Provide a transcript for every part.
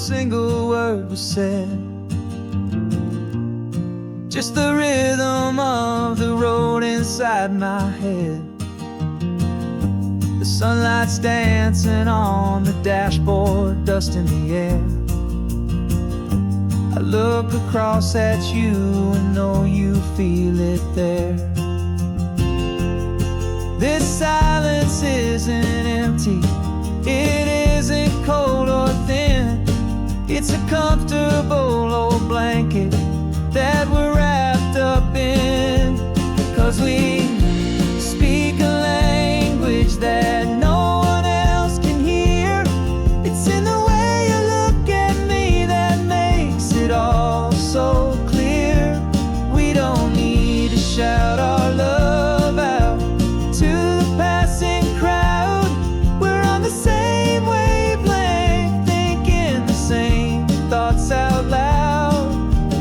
single word was said, just the rhythm of the road inside my head. The sunlight's dancing on the dashboard, dust in the air. I look across at you and know you feel it there. This silence isn't empty, it isn't cold or thin. It's a comfortable old blanket that we're wrapped up in. 'Cause we speak a language that no one else can hear. It's in the way you look at me that makes it all so clear. We don't need to shout our love out to the passing crowd. We're on the same wavelength, thinking the same thoughts out loud.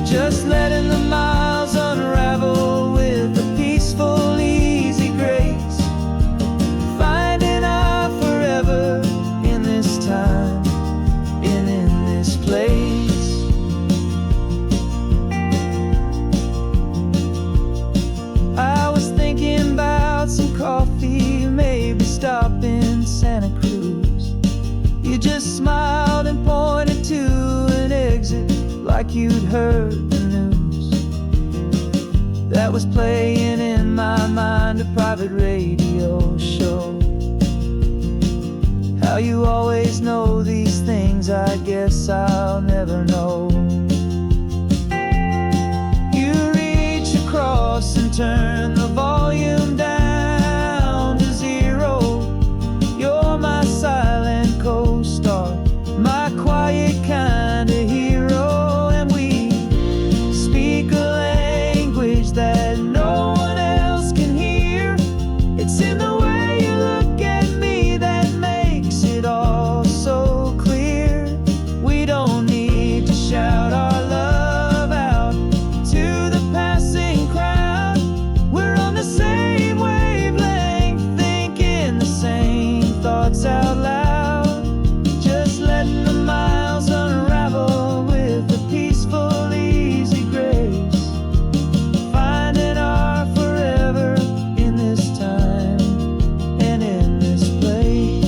Just letting the miles unravel with a peaceful, easy grace. Finding our forever in this time and in this place. I was thinking about some coffee, maybe stop in Santa Cruz. You just smiled and pointed to an exit like you'd heard the news. That was playing in my mind, a private radio show. How you always know these things, I guess I'll never know. You reach across and turn the volume down to zero. You're my silent co-star, my quiet kind of hero. And we speak a language that no one else can hear. It's in the way you look at me that makes it all so clear. We don't need to shout our love out to the passing crowd. We're on the same wavelength, thinking the same thoughts out loud. Just letting the miles unravel with a peaceful, easy grace. Finding our forever in this time and in this place.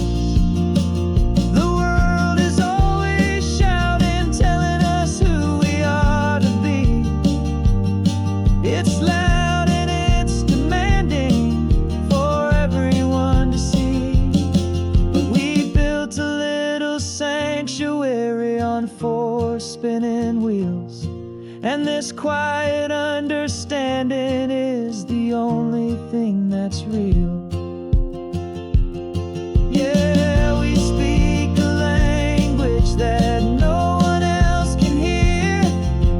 The world is always shouting, telling us who we are to be. It's loud and it's demanding for everyone to see. But we built a little sanctuary on four spinning wheels, and this quiet understanding is the only thing that's real. Yeah, we speak a language that no one else can hear.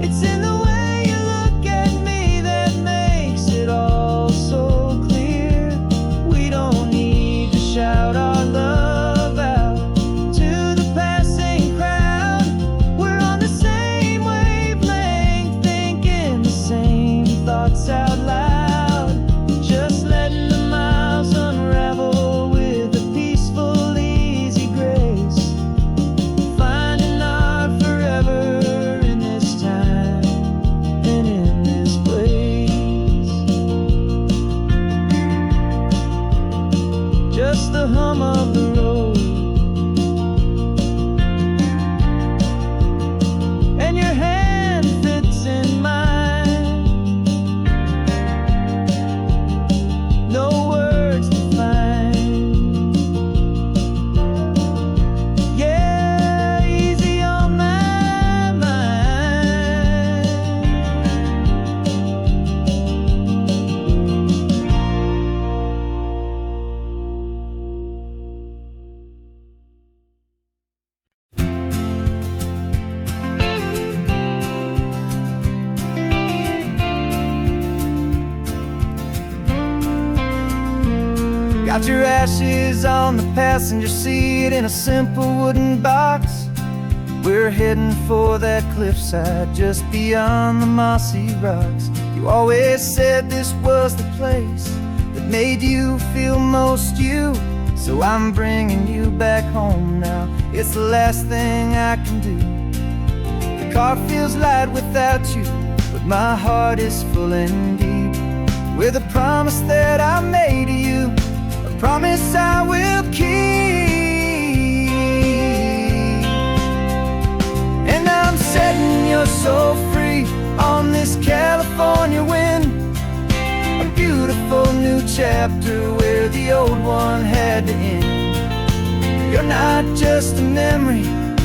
It's in the way you look at me that makes it all so clear. We don't need to shout our love out to the passing crowd. We're on the same wavelength, thinking the same thoughts out loud. Just letting the miles unravel with a peaceful, easy grace. Finding our forever in this time and in this place. Just the hum of the road and your hand fits in mine. No words to find. Yeah, easy on my mind. Got your ashes on the passenger seat in a simple wooden box. We're heading for that cliffside just beyond the mossy rocks. You always said this was the place that made you feel most you. So I'm bringing you back home now. It's the last thing I can do. car feels light without you, but my heart is full and deep with a promise that I made to you, a promise I will keep. And I'm setting your soul free on this California wind, a beautiful new chapter where the old one had to end. You're not just a memory,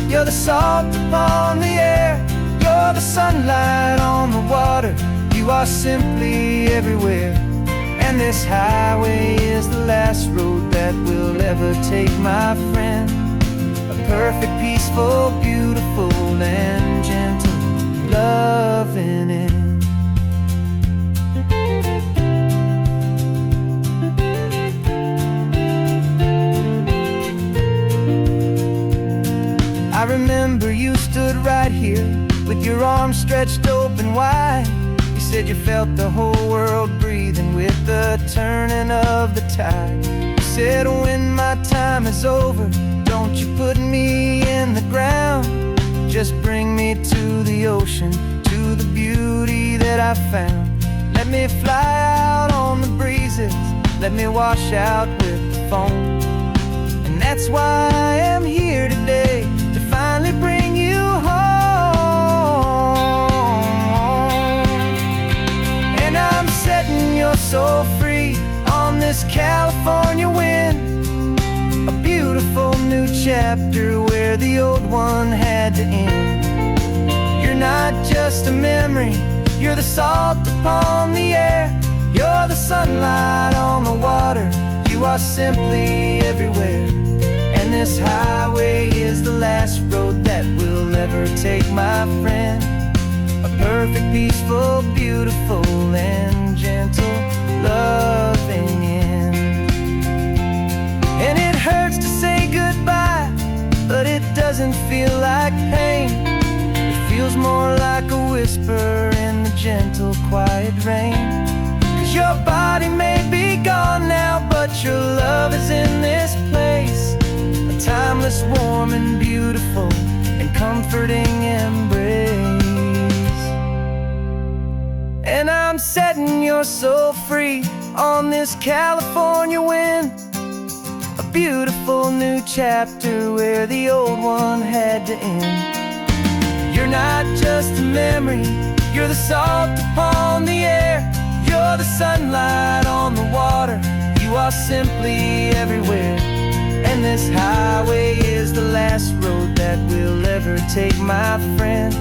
you're the salt upon the air, you're the sunlight on the water, you are simply everywhere. And this highway is the last road that we'll ever take, my friend. A perfect, peaceful, beautiful, and gentle loving end. I remember you stood right here with your arms stretched open wide. You said you felt the whole world breathing with the turning of the tide. You said, when my time is over, don't you put me in the ground, just bring me to the ocean, to the beauty that I found. Let me fly out on the breezes, let me wash out with the foam. And that's why I am here today, to finally bring you home. And I'm setting your soul free on this California wind, a beautiful new chapter where the old one had to end. You're not just a memory, you're the salt upon the air, you're the sunlight on the water, you are simply everywhere. And this highway is the last road that we'll ever take, my friend. A perfect, peaceful, beautiful, and gentle loving end. And it hurts to say goodbye, but it doesn't feel like pain. It feels more like a whisper in the gentle, quiet rain. 'Cause your body may be gone now, but your love is in this place, a timeless, warm, and beautiful, and comforting embrace. And I'm setting your soul free on this California wind, a beautiful new chapter where the old one had to end. You're not just a memory, you're the salt upon the air, you're the sunlight on the water, you are simply everywhere. And this highway is the last road that we'll ever take, my friend.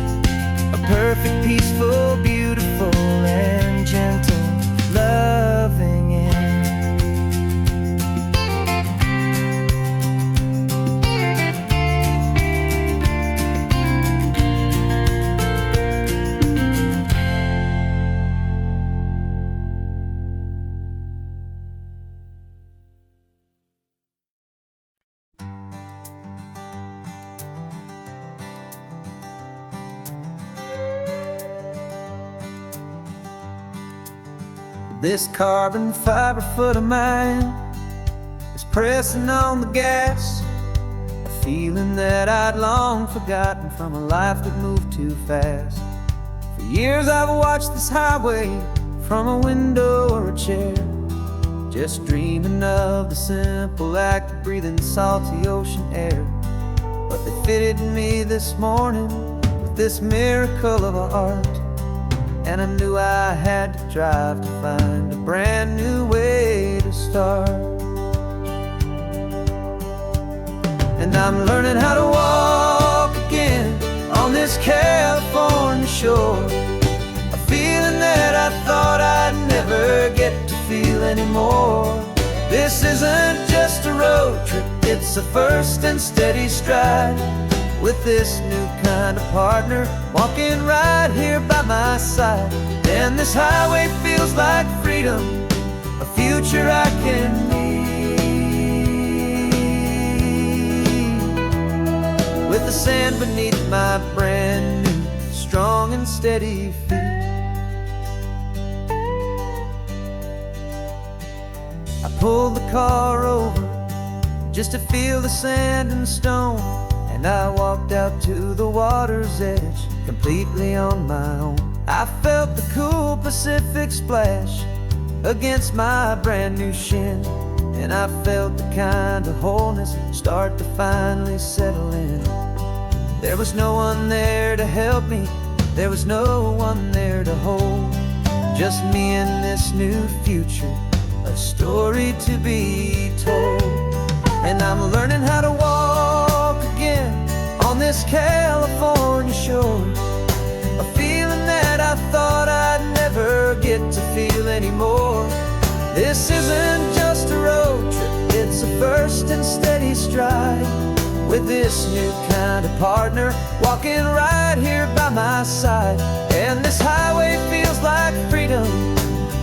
A perfect, peaceful, beautiful, and gentle loving end. This carbon fiber foot of mine is pressing on the gas, a feeling that I'd long forgotten from a life that moved too fast. For years I've watched this highway from a window or a chair, just dreaming of the simple act of breathing salty ocean air. But they fitted me this morning with this miracle of art, and I knew I had to drive to find a brand new way to start. And I'm learning how to walk again on this California shore, a feeling that I thought I'd never get to feel anymore. This isn't just a road trip, it's a first and steady stride, with this new kind of partner walking right here by my side. And this highway feels like freedom, a future I can need, with the sand beneath my brand new, strong and steady feet. I pulled the car over just to feel the sand and stone, and I walked out to the water's edge, completely on my own. I felt the cool Pacific splash against my brand new shin, and I felt the kind of wholeness start to finally settle in. There was no one there to help me, there was no one there to hold, just me and this new future, a story to be told. And I'm learning how to walk again on this California shore, a feeling that I thought I'd never get to feel anymore. This isn't just a road trip, it's a first and steady stride, with this new kind of partner walking right here by my side. And this highway feels like freedom,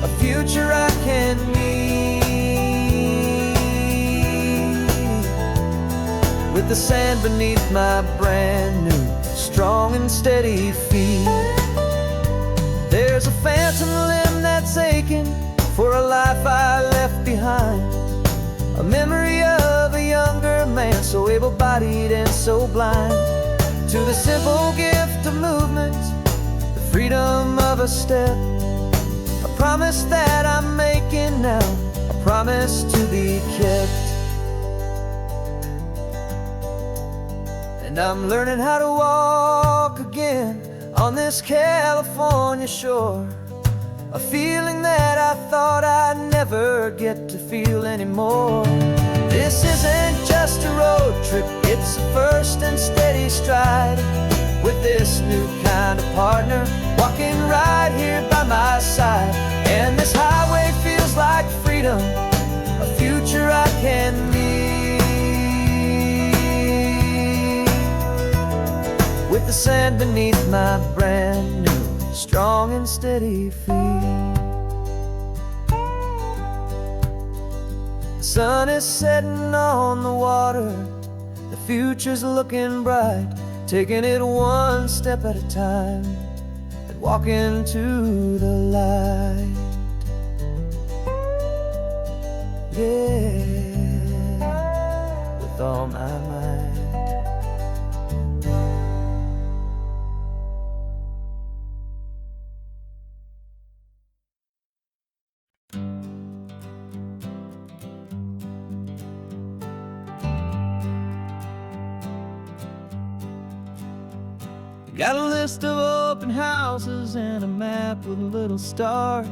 a future I can meet, with the sand beneath my brand new, strong and steady feet. There's a phantom limb that's aching for a life I left behind, a memory of a younger man, so able-bodied and so blind, to the simple gift of movement, the freedom of a step, a promise that I'm making now, a promise to be kept. And I'm learning how to walk again on this California shore, a feeling that I thought I'd never get to feel anymore. This isn't just a road trip, it's a first and steady stride, with this new kind of partner walking right here by my side. And this highway feels like freedom, a future I can meet, with the sand beneath my brand new, strong and steady feet. The sun is setting on the water, the future's looking bright, taking it one step at a time and walking to the light. Yeah, with all my might. Got a list of open houses and a map with little stars.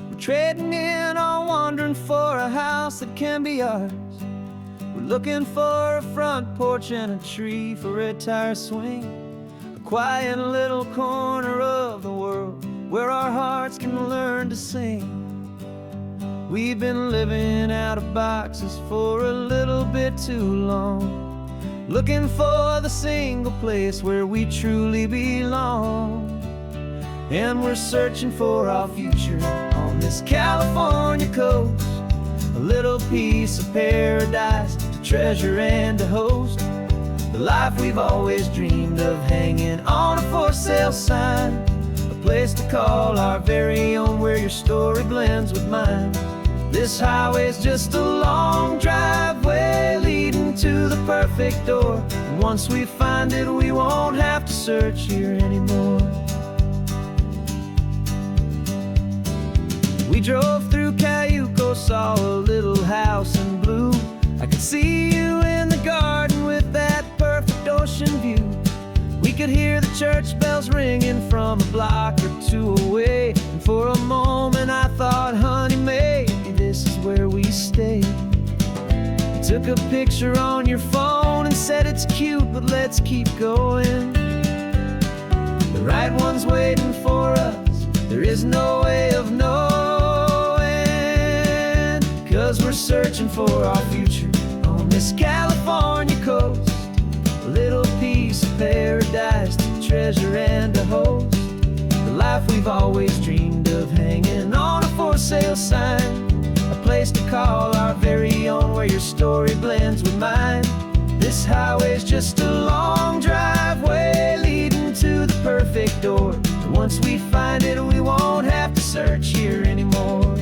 We're trading in or wandering for a house that can be ours. We're looking for a front porch and a tree for a tire swing, a quiet little corner of the world where our hearts can learn to sing. We've been living out of boxes for a little bit too long, looking for the single place where we truly belong. And we're searching for our future on this California coast, a little piece of paradise to treasure and to host, the life we've always dreamed of hanging on a for sale sign, a place to call our very own where your story blends with mine. This highway's just a long driveway leading to the perfect door, and once we find it we won't have to search here anymore. We drove through Cayuco, saw a little house in blue. I could see you in the garden with that perfect ocean view. We could hear the church bells ringing from a block or two away, and for a moment I thought, honey, maybe this is where we stay. You took a picture on your phone and said it's cute, but let's keep going. The right one's waiting for us, there is no way of knowing, 'cause we're searching for our future on this California coast, a little piece of paradise to treasure and to host, the life we've always dreamed of hanging on a for sale sign, a place to call our very own where your story blends with mine. This highway's just a long driveway leading to the perfect door, and once we find it we won't have to search here anymore.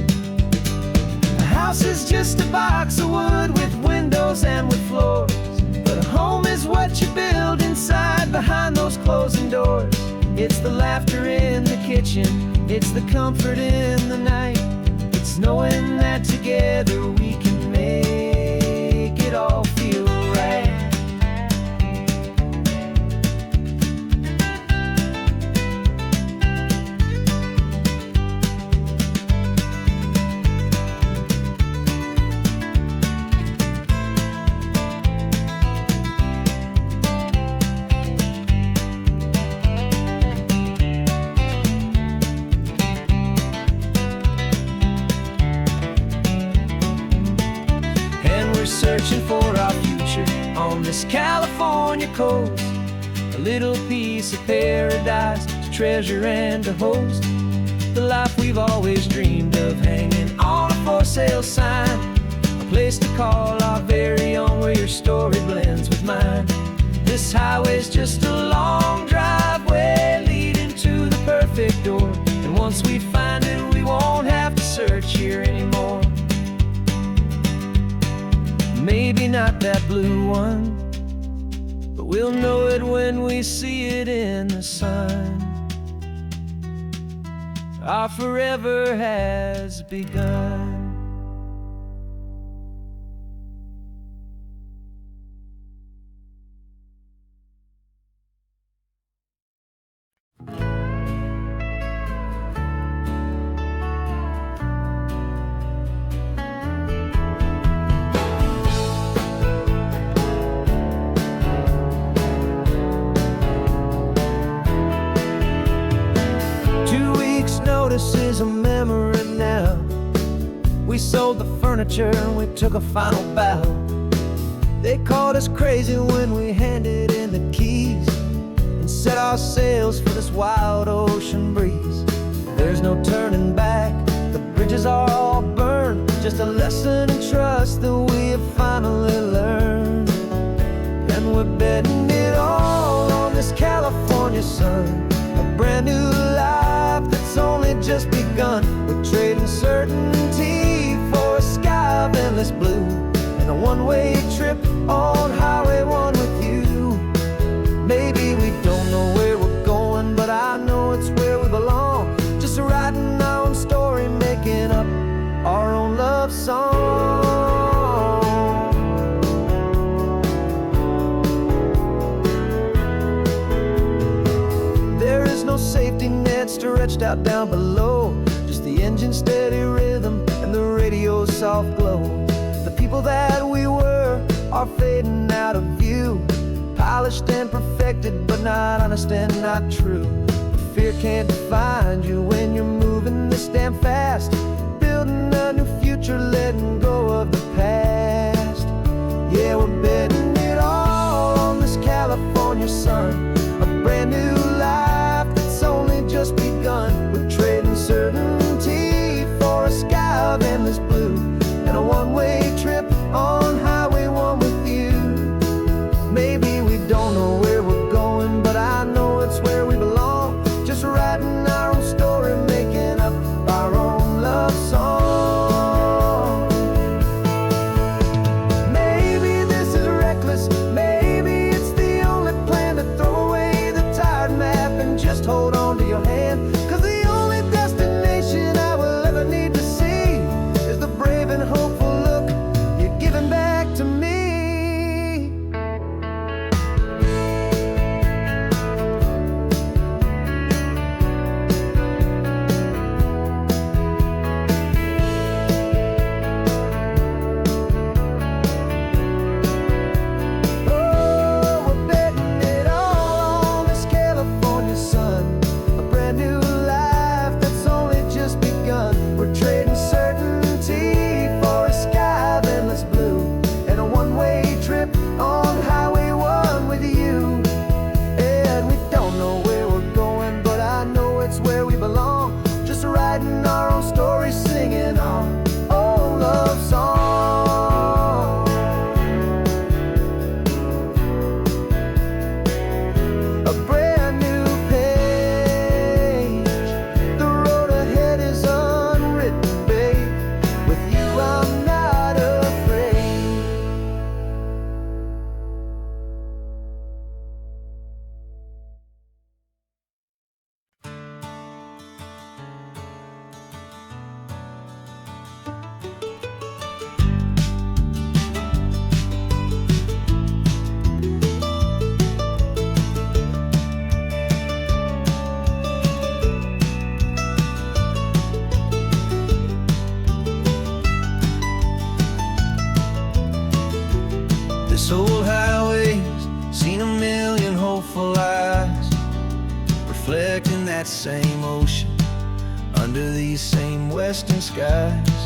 A house is just a box of wood with windows and with floors, but a home is what you build inside behind those closing doors. It's the laughter in the kitchen, it's the comfort in the night. It's knowing that together we can make it all feel right. Searching for our future on this California coast, a little piece of paradise to treasure and to host. The life we've always dreamed of, hanging on a for sale sign, a place to call our very own, where your story blends with mine. This highway's just a long driveway leading to the perfect door, and once we find it, we won't have to search here anymore. Maybe not that blue one, but we'll know it when we see it in the sun. Our forever has begun. Notice is a memory now. We sold the furniture and we took a final bow. They called us crazy when we handed in the keys and set our sails for this wild ocean breeze. There's no turning back, the bridges are all burned, just a lesson in trust that we have finally learned. And we're betting it all on this California sun, a brand new life that's only just begun. We're trading certainty for a sky of endless blue, and a one-way trip on Highway 1 with you. Maybe we don't know where we're going, but I know it's where we belong. Just writing our own story, making up our own love song. There is no safety net stretched out down below, just the engine's steady rhythm and the radio's soft glow. The people that we were are fading out of view, polished and perfected, but not honest and not true. Fear can't define you when you're moving this damn fast, building a new future, letting go of the past. Yeah, we're betting it all on this California sun, a brand new life that's only just begun. We're trading certainty for a sky of endless blue, and a one-way trip on Highway 1 with you. Maybe we don't know where we're going, but I know it's where we belong. Just writing our own story, making up our own love song. Maybe this is reckless, maybe it's the only plan to throw away the tired map and just hold on to your hand. 'Cause the only destination I will ever need to see is the brave and hopeful look you're giving back to me. that same ocean, under these same western skies.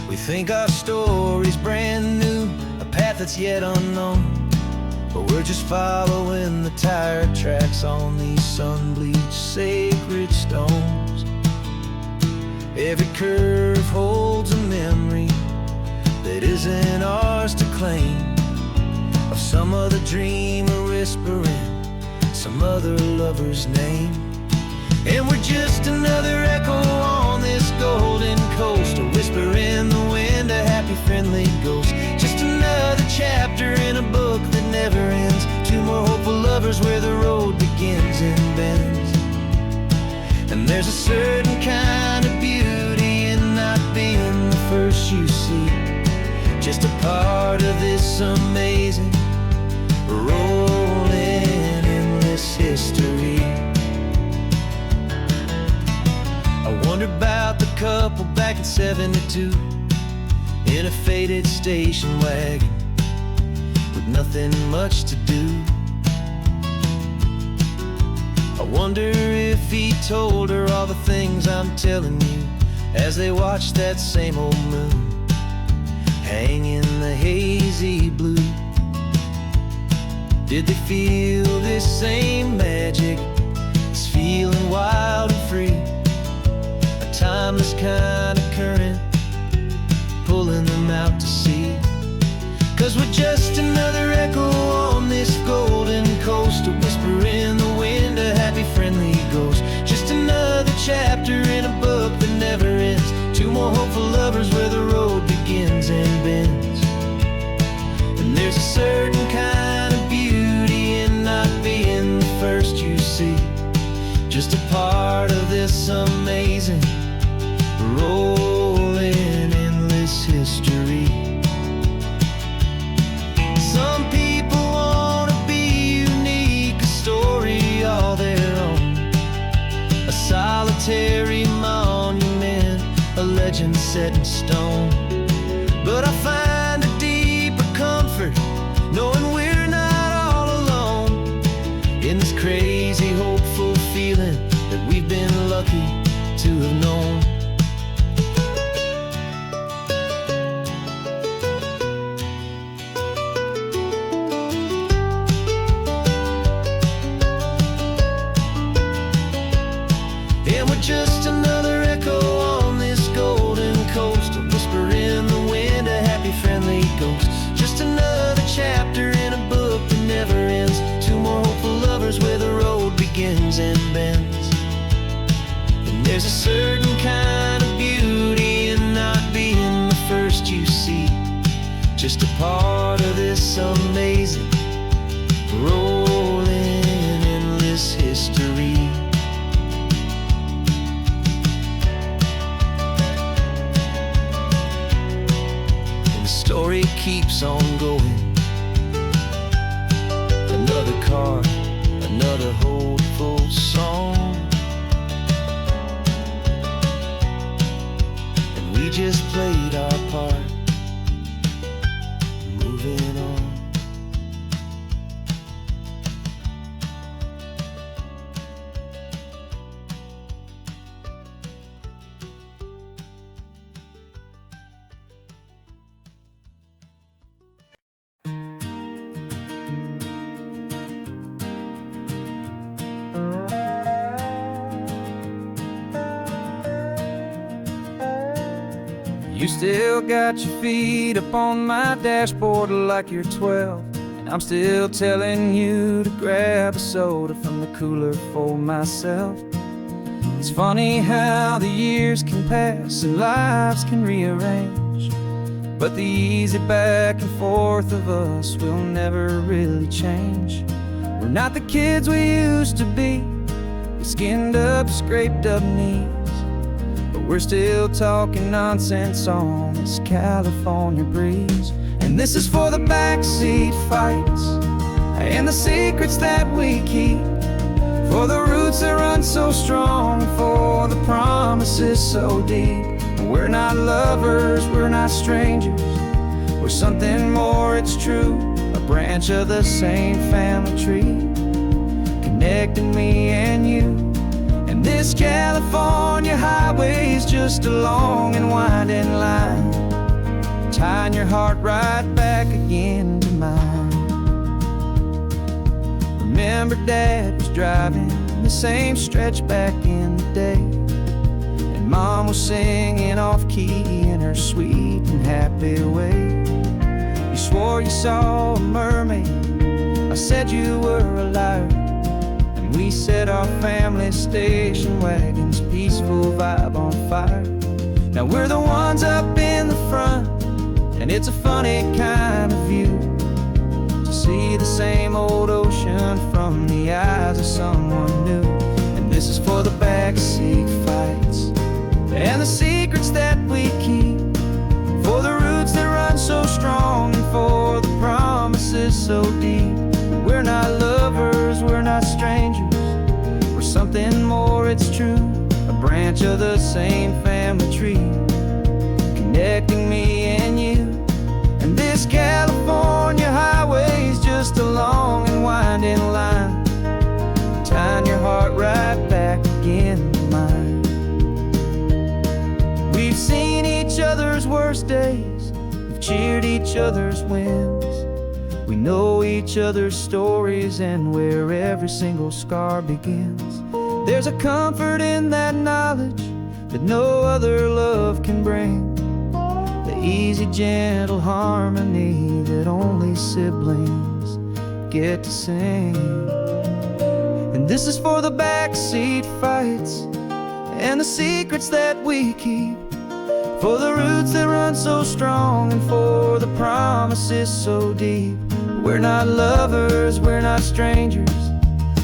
We think our story's brand new, a path that's yet unknown, but we're just following the tire tracks on these sun-bleached sacred stones. Every curve holds a memory that isn't ours to claim, of some other dreamer whispering some other lover's name. And we're just another echo on this golden coast, a whisper in the wind, a happy friendly ghost. Just another chapter in a book that never ends, two more hopeful lovers where the road begins and bends. And there's a certain kind of beauty in not being the first you see, just a part of this amazing rolling endless history. I wonder about the couple back in '72 in a faded station wagon with nothing much to do. I wonder if he told her all the things I'm telling you as they watched that same old moon hang in the hazy blue. Did they feel this same magic, this feeling wild and free, a timeless kind of current pulling them out to sea? 'Cause we're just another echo on this golden coast, a whisper in the wind, a happy friendly ghost. Just another chapter in a book that never ends, two more hopeful lovers where the road begins and bends. And there's a certain kind of beauty in not being the first you see, just a part of this amazing rolling endless history. Some people want to be unique, a story all their own, a solitary monument, a legend set in stone. But I find a deeper comfort knowing we're not all alone in this crazy hopeful feeling that we've been lucky to have known. And we're just another echo on this golden coast, a whisper in the wind, a happy friendly ghost. Just another chapter in a book that never ends, two more hopeful lovers where the road begins and bends. And there's a certain kind of beauty in not being the first you see, just a part of this amazing rolling endless history. Story keeps on going, another car, another hopeful song, and we just played our part, moving on. You still got your feet up on my dashboard like you're 12, and I'm still telling you to grab a soda from the cooler for myself. It's funny how the years can pass and lives can rearrange, but the easy back and forth of us will never really change. We're not the kids we used to be, with skinned up, scraped up knees, but we're still talking nonsense on this California breeze. And this is for the backseat fights and the secrets that we keep, for the roots that run so strong, for the promises so deep. We're not lovers, we're not strangers, we're something more, it's true, a branch of the same family tree, connecting me and you. And this California highway is just a long and winding line, tying your heart right back again to mine. Remember Dad was driving the same stretch back in the day, and Mom was singing off-key in her sweet and happy way. You swore you saw a mermaid, I said you were a liar, and we set our family station wagon's peaceful vibe on fire. Now we're the ones up in the front, and it's a funny kind of view to see the same old ocean from the eyes of someone new. And this is for the backseat fights and the secrets that we keep, for the roots that run so strong and for the promises so deep. We're not lovers, we're not strangers, we're something more, it's true. A branch of the same family tree, connecting me and you. And this California highway is just a long and winding line, tying your heart right back again to mine. We've seen each other's worst days, we've cheered each other's wins. We know each other's stories and where every single scar begins. There's a comfort in that knowledge that no other love can bring, the easy, gentle harmony that only siblings get to sing. And this is for the backseat fights and the secrets that we keep, for the roots that run so strong and for the promises so deep. We're not lovers, we're not strangers,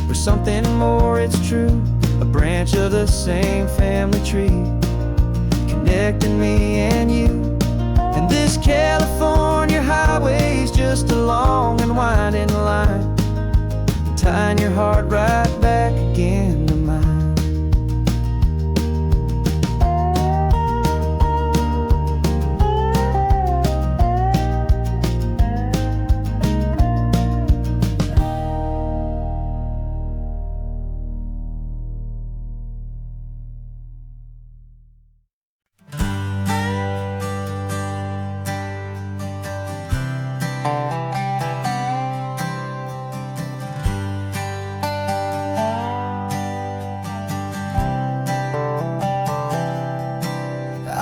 we're something more, it's true. A branch of the same family tree, connecting me and you. And this California highway is just a long and winding line, tying your heart right back again to mine.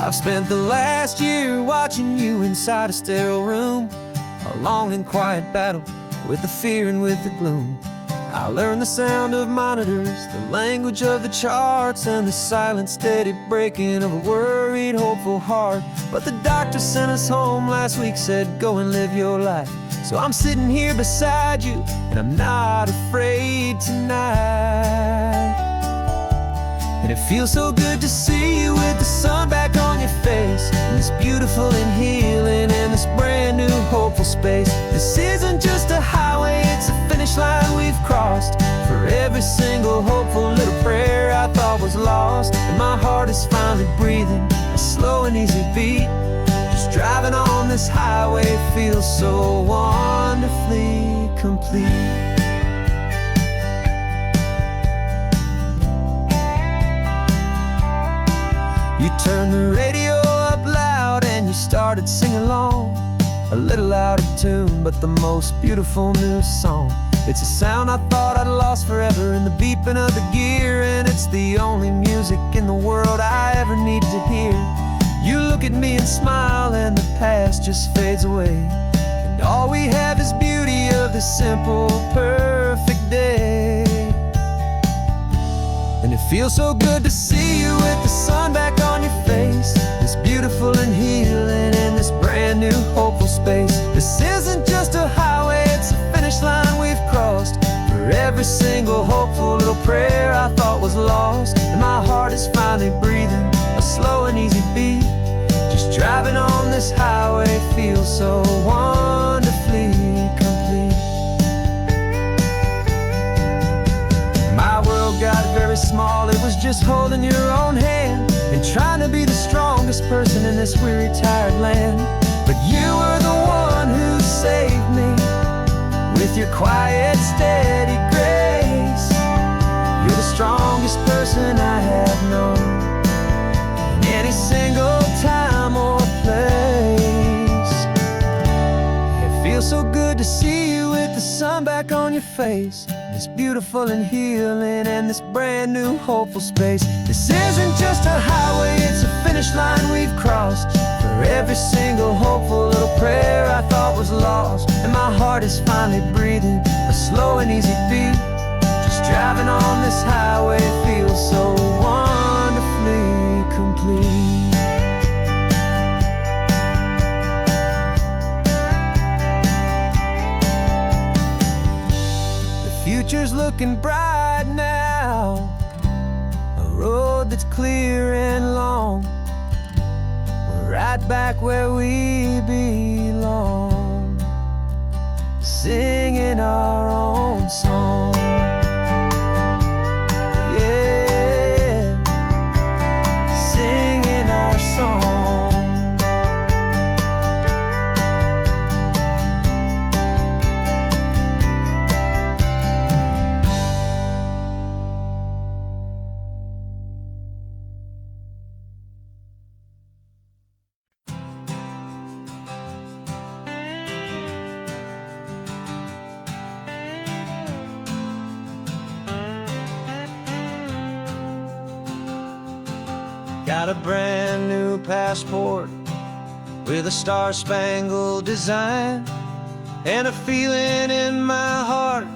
I've spent the last year watching you inside a sterile room, a long and quiet battle with the fear and with the gloom. I learned the sound of monitors, the language of the charts, and the silent, steady breaking of a worried, hopeful heart. But the doctor sent us home last week, said go and live your life. So I'm sitting here beside you, and I'm not afraid tonight. And it feels so good to see you with the sun back on your face, and this beautiful and healing in this brand new hopeful space. This isn't just a highway, it's a finish line we've crossed. For every single hopeful little prayer I thought was lost, and my heart is finally breathing a slow and easy beat. Just driving on this highway feels so wonderfully complete. You turned the radio up loud and you started singing along, a little out of tune, but the most beautiful new song. It's a sound I thought I'd lost forever in the beeping of the gear, and it's the only music in the world I ever need to hear. You look at me and smile, and the past just fades away, and all we have is beauty of this simple, perfect day. And it feels so good to see you with the sun back on your face, this beautiful and healing in this brand new hopeful space. This isn't just a highway, it's a finish line we've crossed. For every single hopeful little prayer I thought was lost, and my heart is finally breathing a slow and easy beat. Just driving on this highway feels so wonderfully complete. My world got very small, it was just holding your own hand and trying to be the strongest person in this weary, tired land. But you were the one who saved me with your quiet, steady grace. strongest person I have known in any single time or place. It feels so good to see you with the sun back on your face. It's beautiful and healing and this brand new hopeful space. This isn't just a highway, it's a finish line we've crossed. For every single hopeful little prayer I thought was lost. And my heart is finally breathing a slow and easy beat. Just driving on this highway feels so wonderfully complete. Future's looking bright now, a road that's clear and long. We're right back where we belong, singing our own song. Yeah, singing our song. Got a brand new passport with a star-spangled design, and a feeling in my heart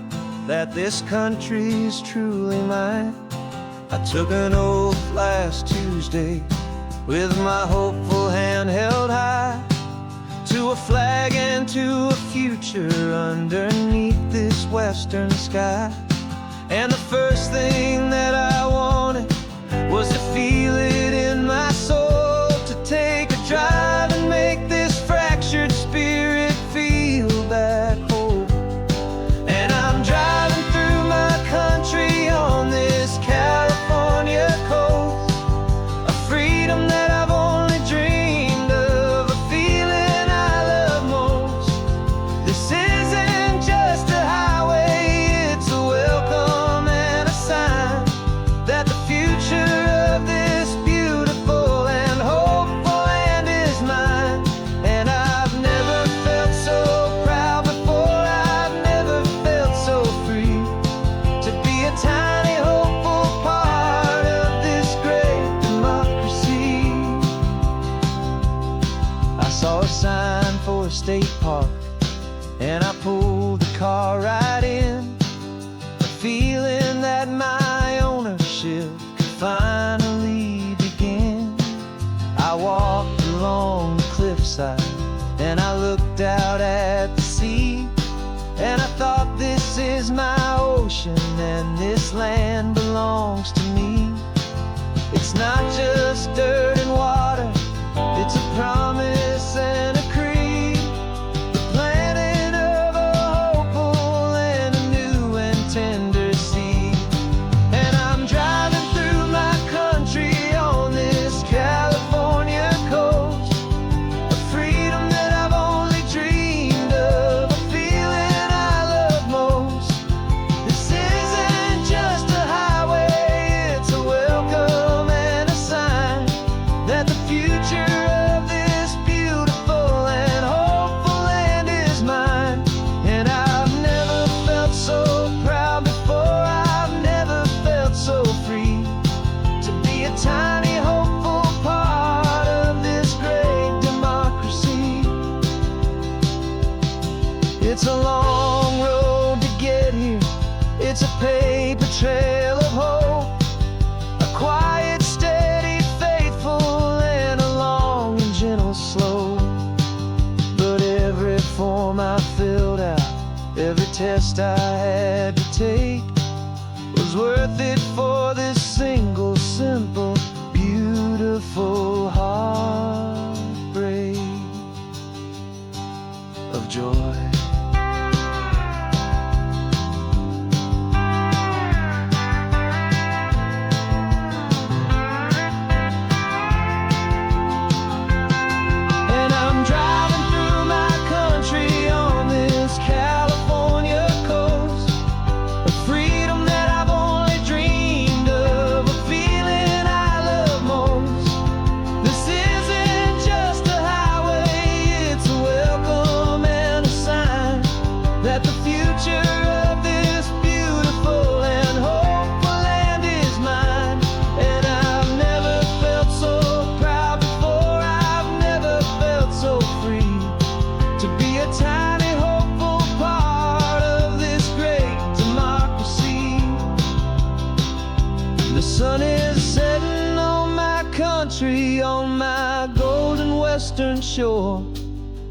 that this country's truly mine. I took an oath last Tuesday with my hopeful hand held high, to a flag and to a future underneath this western sky. And the first thing that I wanted was to feel it in my soul, to take a drive and make this fractured spirit feel back home. And I'm driving through my country on this California coast, a freedom that I've only dreamed of, a feeling I love most. This isn't just a highway, it's a welcome and a sign that the future of this beautiful and hopeful land is mine. And I've never felt so proud before, I've never felt so free, to be a tiny hopeful part of this great democracy. I saw a sign for a state park, and I pulled the car right in, a feeling that my ownership could finally begin. I walked along the cliffside and I looked out at the sea, and I thought, this is my ocean and this land belongs to me. It's not just dirt and water, it's a promise and a creed, the planting of a hopeful and a new and tender seed. And I'm driving through my country on this California coast, a freedom that I've only dreamed of, a feeling I love most. This isn't just a highway, it's a welcome and a sign that the future of this beautiful and hopeful land is mine. And I've never felt so proud before, I've never felt so free, to be a tiny hopeful part of this great democracy. It's a long road to get here, it's a paper trail of hope, a quiet, steady, faithful, and a long and gentle slope. But every form I filled out, every test I had to take, was worth it for this single, simple, beautiful heartbreak of joy. And I'm driving through my country on this California coast, a freedom that I've only dreamed The sun is setting on my country, on my golden western shore.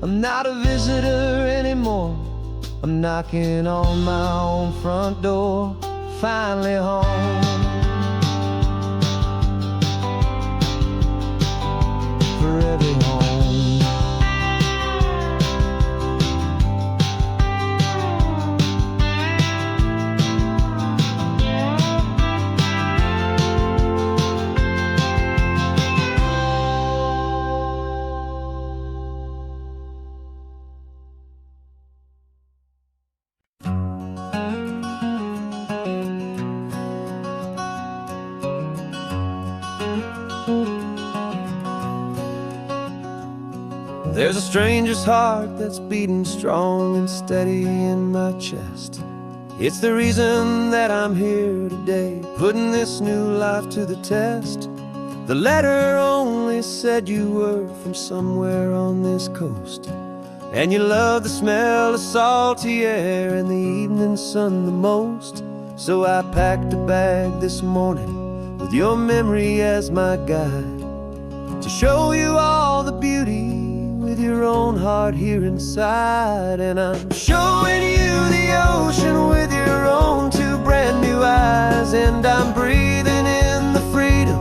I'm not a visitor anymore. I'm knocking on my own front door. Finally home. Forever home. There's a stranger's heart that's beating strong and steady in my chest. It's the reason that I'm here today, putting this new life to the test. The letter only said you were from somewhere on this coast, and you love the smell of salty air and the evening sun the most. So I packed a bag this morning with your memory as my guide, to show you all the beauty with your own heart here inside. And I'm showing you the ocean with your own two brand new eyes, and I'm breathing in the freedom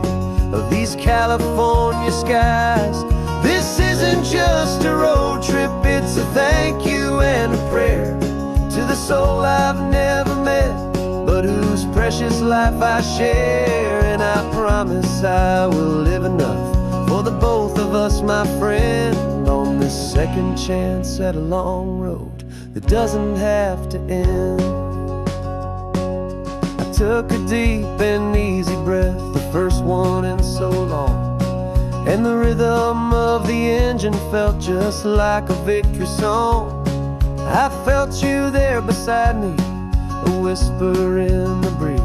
of these California skies. This isn't just a road trip, it's a thank you and a prayer to the soul I've never met, but whose precious life I share. And I promise I will live enough for the both of us, my friend, on this second chance at a long road that doesn't have to end. I took a deep and easy breath, the first one in so long, and the rhythm of the engine felt just like a victory song. I felt you there beside me, a whisper in the breeze,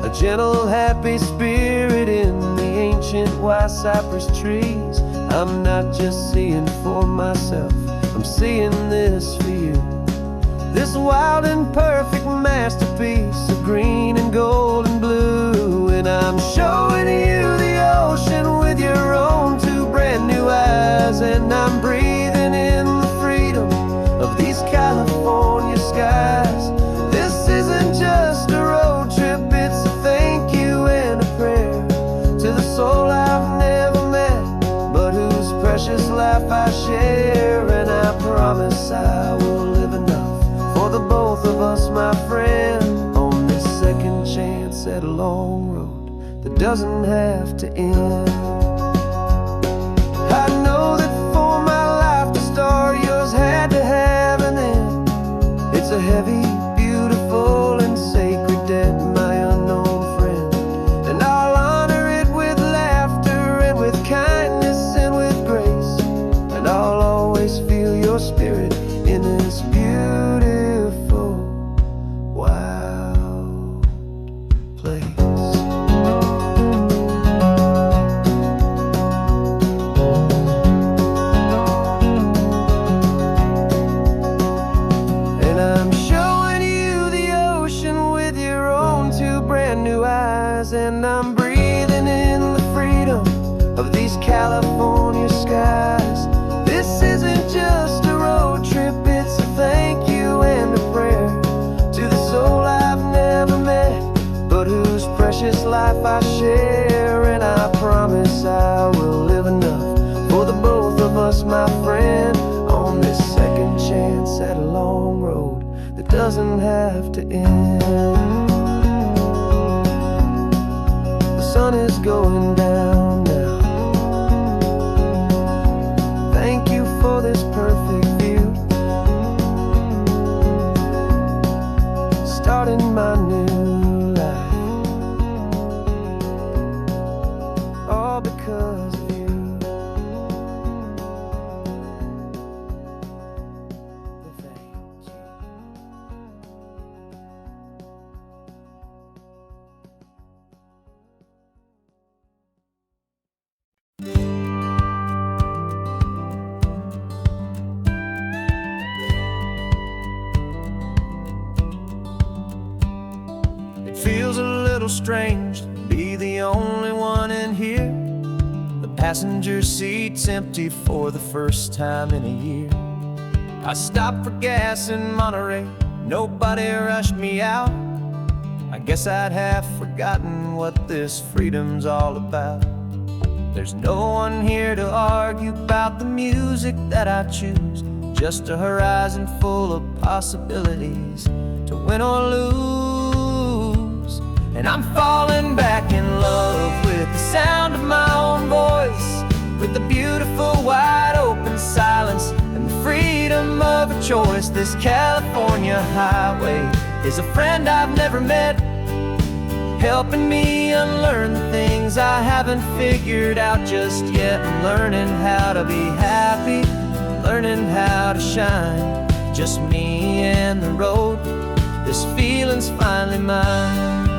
a gentle happy spirit in the ancient white cypress trees. I'm not just seeing for myself, I'm seeing this for you. This wild and perfect masterpiece of green and gold and blue. And I'm showing you the ocean with your own two brand new eyes, and I'm breathing in the freedom of these California skies. This isn't just a road trip, it's a thank you and a prayer to the soul I've never met, but whose precious life I share. And I promise I will live enough for the both of us, my friend, on this second chance at a long road that doesn't have to end. I know that for my life to start, yours had to have an end. It's a heavy, beautiful, and sacred debt, my unknown friend, and I'll honor it with laughter and with kindness and with grace, and I'll always feel your spirit in this beautiful, wild place. And I'm showing you the ocean with your own two brand new eyes, and I'm breathing in the freedom of these California skies. This isn't just a road trip, it's a thank you and a prayer to the soul I've never met, but whose precious life I share. And I promise I will live enough for the both of us, my friend, on this second chance at a long road that doesn't have to end. The sun is going down now. Thank you for this perfect view, starting my new life, all because of you. strange to be the only one in here. The passenger seat's empty for the first time in a year. I stopped for gas in Monterey, nobody rushed me out. I guess I'd half forgotten what this freedom's all about. There's no one here to argue about the music that I choose, just a horizon full of possibilities to win or lose. And I'm falling back in love with the sound of my own voice, with the beautiful wide open silence and the freedom of a choice. This California highway is a friend I've never met, helping me unlearn the things I haven't figured out just yet. I'm learning how to be happy, learning how to shine, just me and the road. This feeling's finally mine.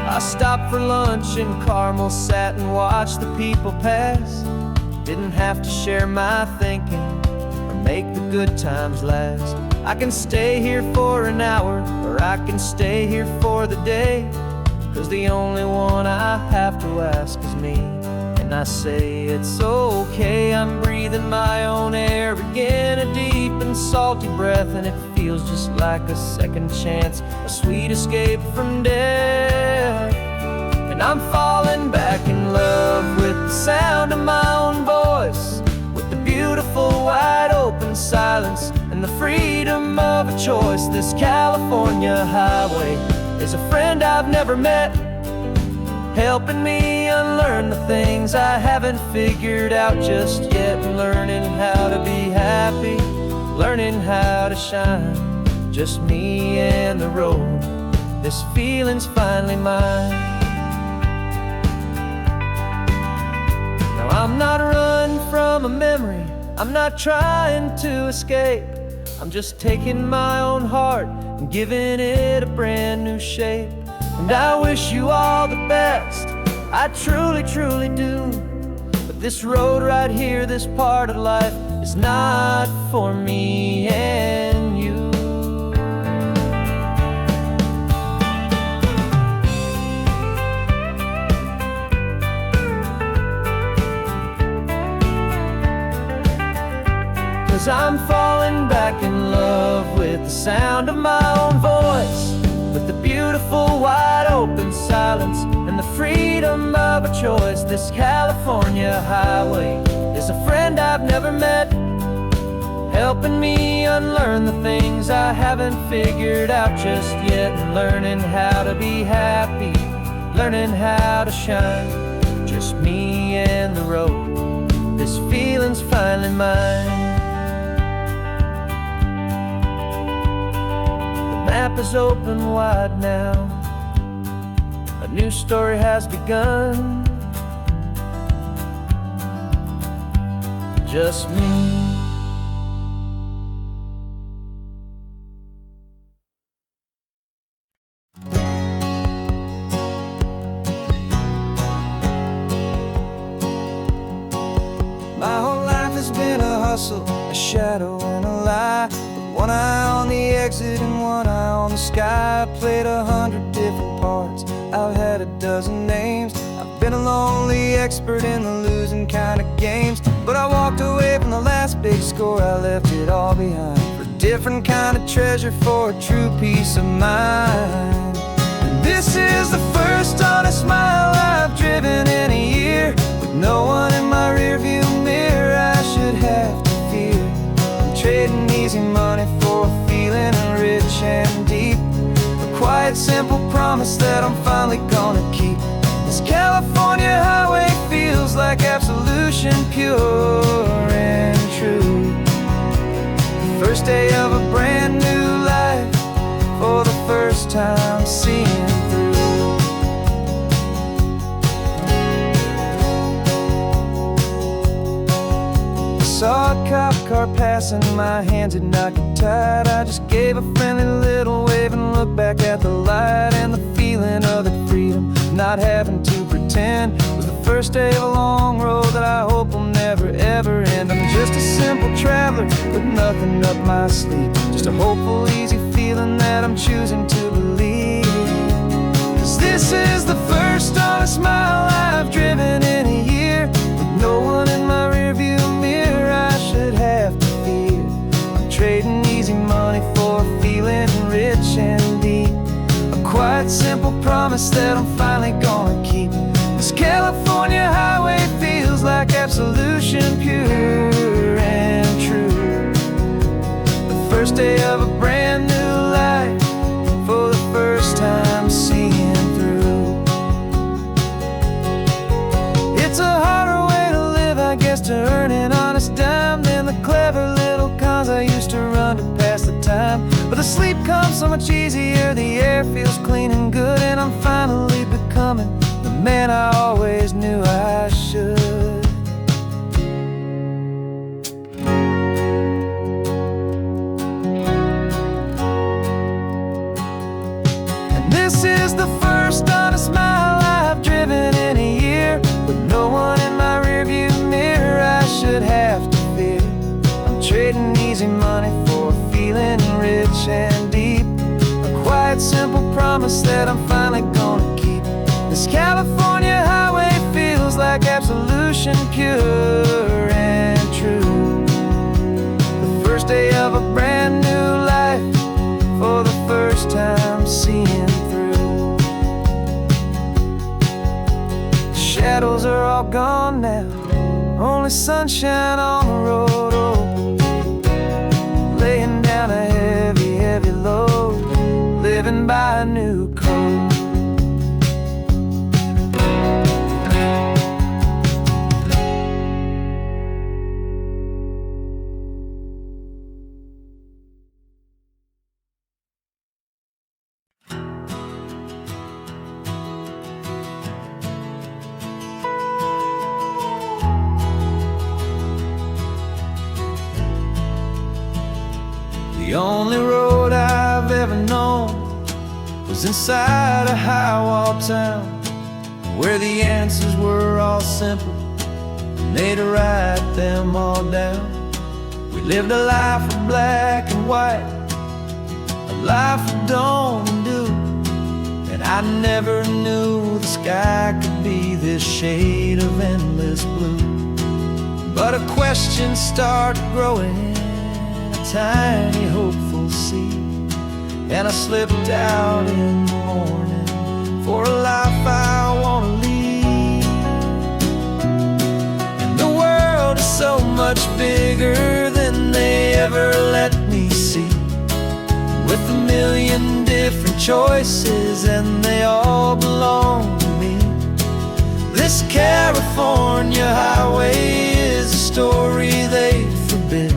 I stopped for lunch in Carmel, sat and watched the people pass. Didn't have to share my thinking or make the good times last. I can stay here for an hour, or I can stay here for the day, 'cause the only one I have to ask is me. And I say it's okay, I'm breathing my own air again, a deep and salty breath, and it feels just like a second chance, a sweet escape from death. And I'm falling back in love with the sound of my own voice, with the beautiful wide open silence and the freedom of a choice. This California highway is a friend I've never met, helping me unlearn the things I haven't figured out just yet. Learning how to be happy, learning how to shine, just me and the road. This feeling's finally mine. Now I'm not running from a memory, I'm not trying to escape. I'm just taking my own heart and giving it a brand new shape. And I wish you all the best, I truly, truly do. But this road right here, this part of life, is not for me and you. 'Cause I'm falling back in love with the sound of my own voice, with the beautiful wide open silence and the freedom of a choice. This California highway is a friend I've never met, helping me unlearn the things I haven't figured out just yet. And learning how to be happy, learning how to shine, just me and the road. This feeling's finally mine. The map is open wide now, a new story has begun. Just me. My whole life has been a hustle, a shadow and a lie, with one eye on the exit and one eye on the sky. I played 100 different parts, I've had a dozen names. I've been a lonely expert in the losing kind of games, but I walked away from the last big score, I left it all behind for a different kind of treasure, for a true peace of mind. And this is the first honest mile I've driven in a year, with no one in my rearview mirror I should have to fear. I'm trading easy money for a feeling rich and deep, a quiet simple promise that I'm finally gonna keep. This California highway feels like absolution, pure and true. First day of a brand new life, for the first time seeing through. Saw a cop car passing, my hands had not got tied. I just gave a friendly little wave and looked back at the light, and the feeling of the freedom, not having to pretend, was the first day of a long road that I hope will never ever end. I'm just a simple traveler with nothing up my sleeve, just a hopeful, easy feeling feeling that I'm choosing to believe. 'Cause this is the first honest mile I've driven in a year, with no one in my rearview mirror I should have to fear. I'm trading easy money for feeling rich and deep, a quiet simple promise that I'm finally gonna keep. This California highway feels like absolution, pure and true. The first day of a brand new life, for the first time seeing through. It's a harder way to live, I guess, to earn an honest dime than the clever little cons I used to run to pass the time. But the sleep comes so much easier, the air feels clean and good, and I'm finally becoming the man I always knew I should. And this is the first honest mile I've driven in a year, with no one in my rearview mirror I should have to fear. I'm trading easy money for feeling rich and deep, a quiet simple promise that I'm finally gonna keep. This California highway feels like absolution, pure and true. The first day of a brand new life, for the first time seeing through. The shadows are all gone now, only sunshine on the road. Oh, laying down a heavy, heavy load, living by a new code. The only road I've ever known was inside a high-wall town, where the answers were all simple and they'd write them all down. We lived a life of black and white, a life of dawn and dew, and I never knew the sky could be this shade of endless blue. But a question started growing, tiny hopeful seed, and I slipped out in the morning for a life I wanna lead. And the world is so much bigger than they ever let me see, with a million different choices and they all belong to me. This California highway is a story they forbid,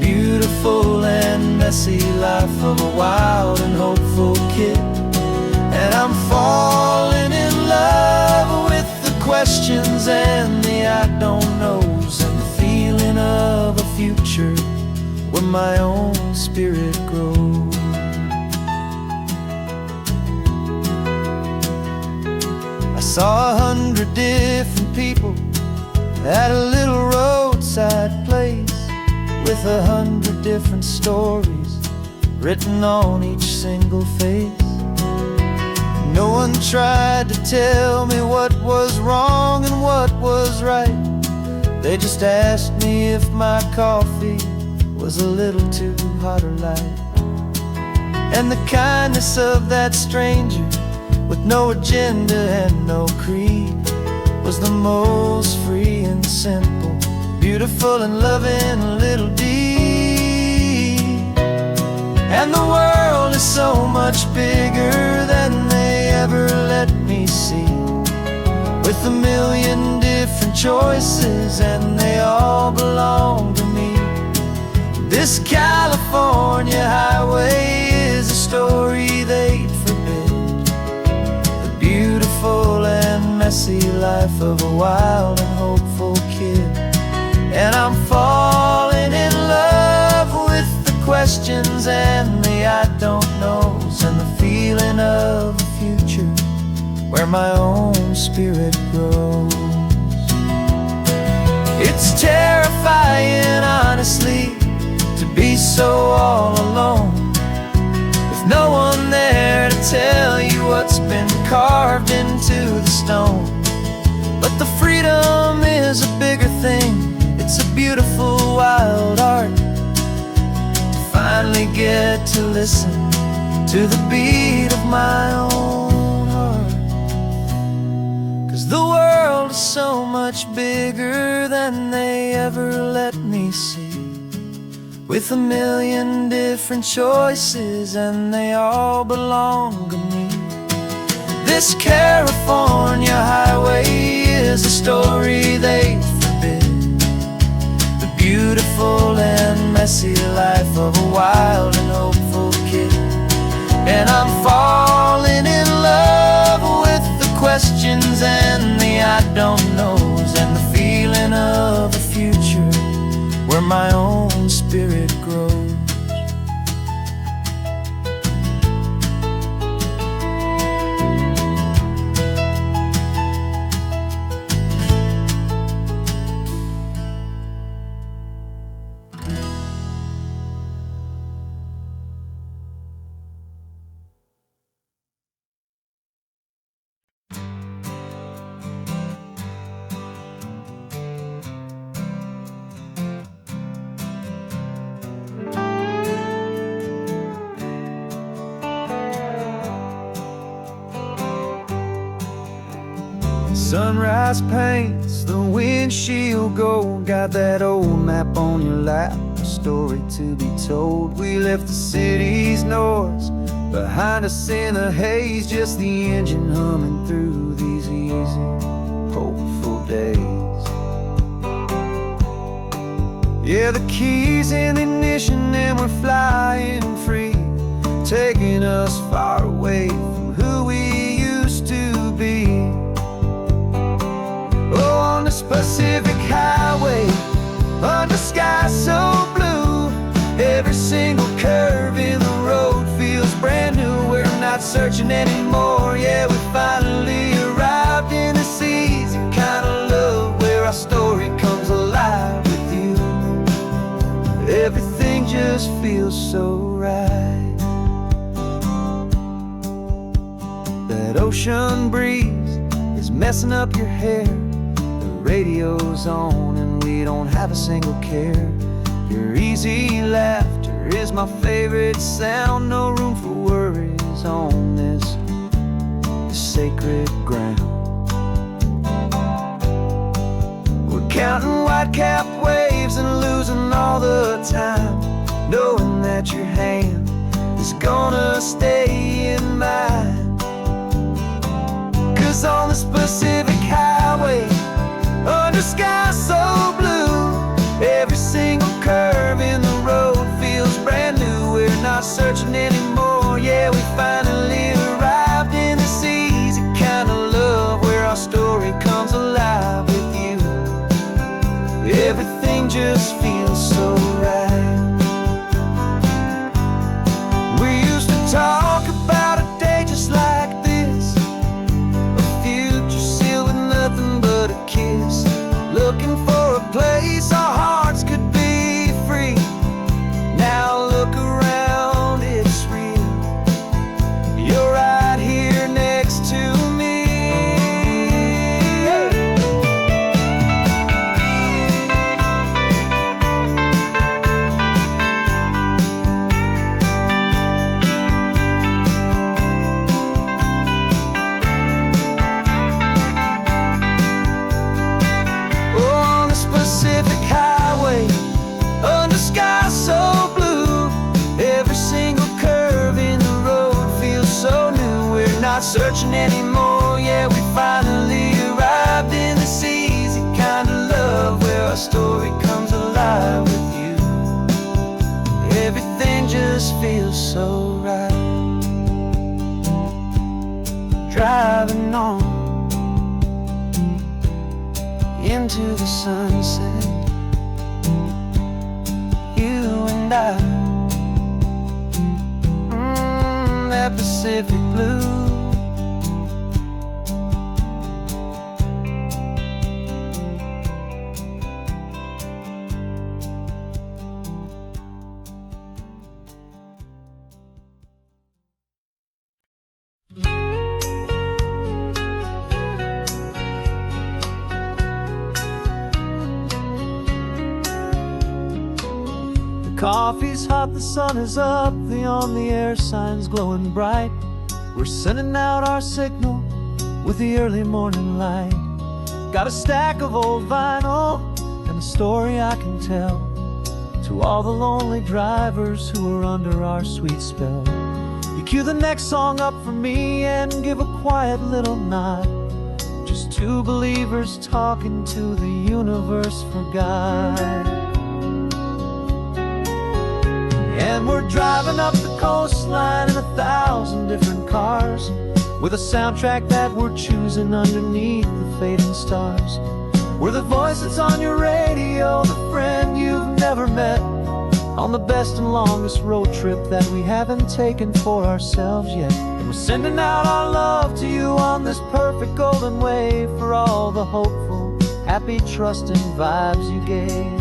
beautiful and messy life of a wild and hopeful kid. And I'm falling in love with the questions and the I don't knows, and the feeling of a future where my own spirit grows. I saw 100 different people at a little roadside place, with 100 different stories written on each single face. No one tried to tell me what was wrong and what was right. They just asked me if my coffee was a little too hot or light. And the kindness of that stranger, with no agenda and no creed, was the most free and simple, beautiful and loving little deed. And the world is so much bigger than they ever let me see, with a million different choices and they all belong to me. This California highway is a story they'd forbid, the beautiful and messy life of a wild and hopeful kid. And I'm falling in love with the questions and the I don't knows, and the feeling of a future where my own spirit grows. It's terrifying, honestly, to be so all alone, with no one there to tell you what's been carved into the stone. But the freedom is a bigger thing. It's a beautiful wild art to finally get to listen to the beat of my own heart. 'Cause the world is so much bigger than they ever let me see, with a million different choices and they all belong to me. This California highway is a story they forbid, the beautiful and messy life of a wild and hopeful kid. And I'm falling in love with the questions and the I don't knows, and the feeling of a future where my own spirit grows. Sunrise paints the windshield gold. Got that old map on your lap, a story to be told. We left the city's noise behind us in the haze, just the engine humming through these easy, hopeful days. Yeah, the keys in the ignition and we're flying free, taking us far away from who we used to be. Oh, on this Pacific highway, under sky so blue, every single curve in the road feels brand new. We're not searching anymore, yeah, we finally arrived in this easy kind of love where our story comes alive with you. Everything just feels so right. That ocean breeze is messing up your hair, radio's on and we don't have a single care. Your easy laughter is my favorite sound. No room for worries on this sacred ground. We're counting white-capped waves and losing all the time, knowing that your hand is gonna stay in mine. 'Cause on this Pacific highway, under sky so blue, every single curve in the road feels brand new. We're not searching anymore, yeah, we finally arrived in this easy kind of love where our story comes alive with you. Everything just feels so right. We used to talk about a day just like this, a future sealed with nothing but a kiss, looking for a place our hearts could be free. Now look around, it's real. You're right here next to me. Pacific highway, under sky so blue, every single curve in the road feels so new. We're not searching anymore, yeah, we finally arrived in this easy kind of love where our story comes alive with you. Everything just feels so right. Driving on into the sunset, you and I, that Pacific blue. The coffee's hot, the sun is up, the on-the-air sign's glowing bright. We're sending out our signal with the early morning light. Got a stack of old vinyl and a story I can tell to all the lonely drivers who are under our sweet spell. You cue the next song up for me and give a quiet little nod. Just two believers talking to the universe for God. And we're driving up the coastline in 1,000 different cars, with a soundtrack that we're choosing underneath the fading stars. We're the voice that's on your radio, the friend you've never met, on the best and longest road trip that we haven't taken for ourselves yet. And we're sending out our love to you on this perfect golden wave, for all the hopeful, happy, trusting vibes you gave.